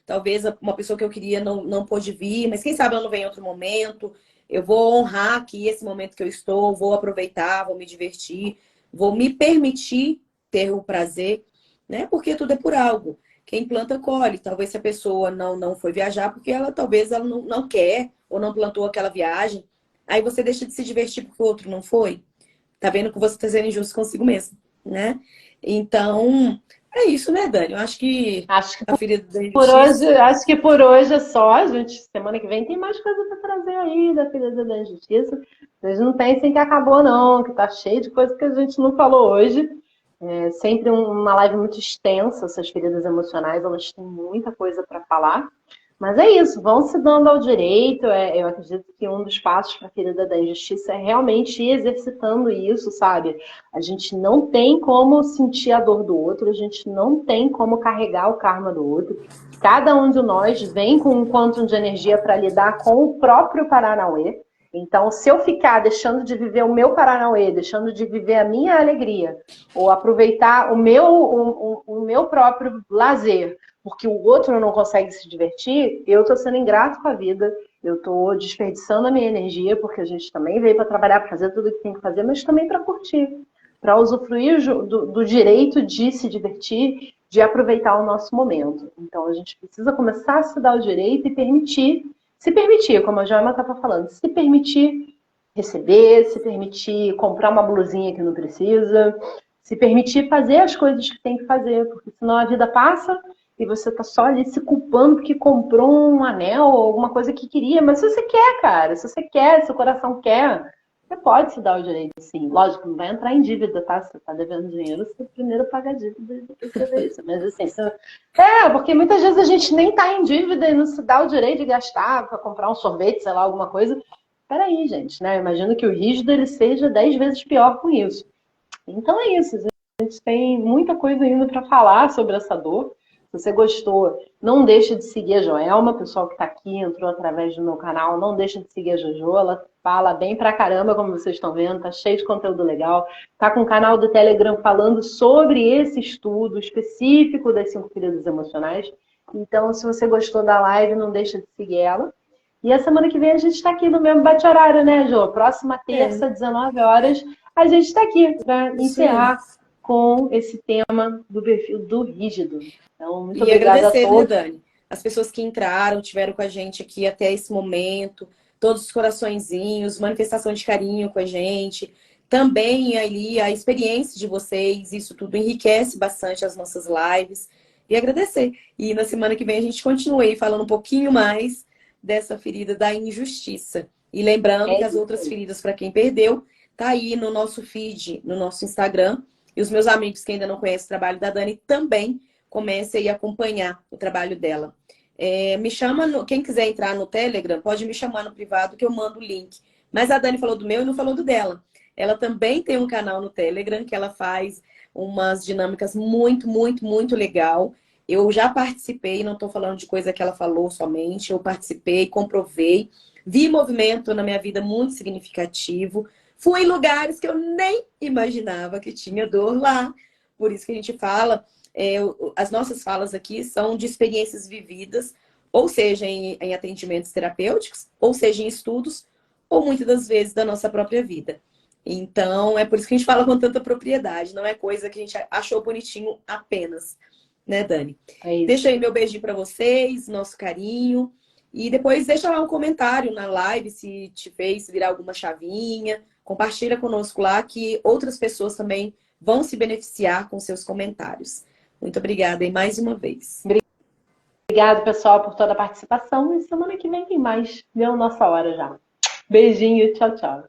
talvez uma pessoa que eu queria não pôde vir, mas quem sabe ela não vem em outro momento. Eu vou honrar aqui esse momento que eu estou, vou aproveitar, vou me divertir, vou me permitir ter o prazer, né? Porque tudo é por algo. Quem planta, colhe. Talvez se a pessoa não foi viajar, porque talvez ela não quer, ou não plantou aquela viagem. Aí você deixa de se divertir porque o outro não foi. Tá vendo que você tá sendo injusto consigo mesmo, né? Então, é isso, né, Dani? Eu acho que
Acho que
a ferida da
por
injustiça...
hoje, acho que por hoje é só, gente. Semana que vem tem mais coisa para trazer aí da ferida da injustiça. Vocês não pensem que acabou, não, que tá cheio de coisa que a gente não falou hoje. É sempre uma live muito extensa, essas feridas emocionais, elas têm muita coisa para falar. Mas é isso, vão se dando ao direito. Eu acredito que um dos passos para a ferida da injustiça é realmente ir exercitando isso, sabe? A gente não tem como sentir a dor do outro, a gente não tem como carregar o karma do outro. Cada um de nós vem com um quantum de energia para lidar com o próprio Paranauê. Então, se eu ficar deixando de viver o meu Paranauê, deixando de viver a minha alegria, ou aproveitar o meu próprio lazer, porque o outro não consegue se divertir, eu estou sendo ingrato com a vida, eu estou desperdiçando a minha energia, porque a gente também veio para trabalhar, para fazer tudo o que tem que fazer, mas também para curtir, para usufruir do direito de se divertir, de aproveitar o nosso momento. Então, a gente precisa começar a se dar o direito e se permitir, como a Joana estava falando, se permitir receber, se permitir comprar uma blusinha que não precisa, Se permitir fazer as coisas que tem que fazer, porque senão a vida passa e você tá só ali se culpando porque comprou um anel ou alguma coisa que queria. Mas se você quer, cara, se você quer, se o coração quer, você pode se dar o direito, sim. Lógico, não vai entrar em dívida, tá? Se você tá devendo dinheiro, você primeiro paga a dívida e depois você vê isso. Mas assim, porque muitas vezes a gente nem tá em dívida e não se dá o direito de gastar para comprar um sorvete, sei lá, alguma coisa. Peraí, gente, né? Eu imagino que o rígido ele seja 10 vezes pior com isso. Então é isso, a gente tem muita coisa ainda para falar sobre essa dor. Se você gostou, não deixe de seguir a Joelma, o pessoal que está aqui, entrou através do meu canal, não deixe de seguir a Jojo, ela fala bem pra caramba, como vocês estão vendo, tá cheio de conteúdo legal, tá com o canal do Telegram falando sobre esse estudo específico das 5 feridas emocionais. Então, se você gostou da live, não deixe de seguir ela. E a semana que vem a gente está aqui no mesmo bate-horário, né, Jô? Próxima terça, 19 horas, a gente está aqui para encerrar com esse tema do perfil do rígido. Então, muito obrigada
agradecer,
a todos.
né, Dani? As pessoas que entraram, tiveram com a gente aqui até esse momento, todos os coraçõezinhos, manifestação de carinho com a gente. Também ali a experiência de vocês, isso tudo enriquece bastante as nossas lives. E agradecer. E na semana que vem a gente continua aí falando um pouquinho mais dessa ferida da injustiça. E lembrando que as outras feridas, para quem perdeu, tá aí no nosso feed, no nosso Instagram. E os meus amigos que ainda não conhecem o trabalho da Dani também comecem a acompanhar o trabalho dela. Me chama, quem quiser entrar no Telegram, pode me chamar no privado que eu mando o link. Mas a Dani falou do meu e não falou do dela. Ela também tem um canal no Telegram que ela faz umas dinâmicas muito, muito, muito legal. Eu já participei, não estou falando de coisa que ela falou somente, eu participei, comprovei, vi movimento na minha vida muito significativo, fui em lugares que eu nem imaginava que tinha dor lá. Por isso que a gente fala, as nossas falas aqui são de experiências vividas, ou seja, em atendimentos terapêuticos, ou seja, em estudos, ou muitas das vezes da nossa própria vida. Então, é por isso que a gente fala com tanta propriedade, não é coisa que a gente achou bonitinho apenas. Né, Dani? Deixa aí meu beijinho para vocês, nosso carinho. E depois deixa lá um comentário na live se te fez virar alguma chavinha. Compartilha conosco lá que outras pessoas também vão se beneficiar com seus comentários. Muito obrigada e mais uma vez.
Obrigado, pessoal, por toda a participação. E semana que vem tem mais. Deu nossa hora já. Beijinho, tchau, tchau.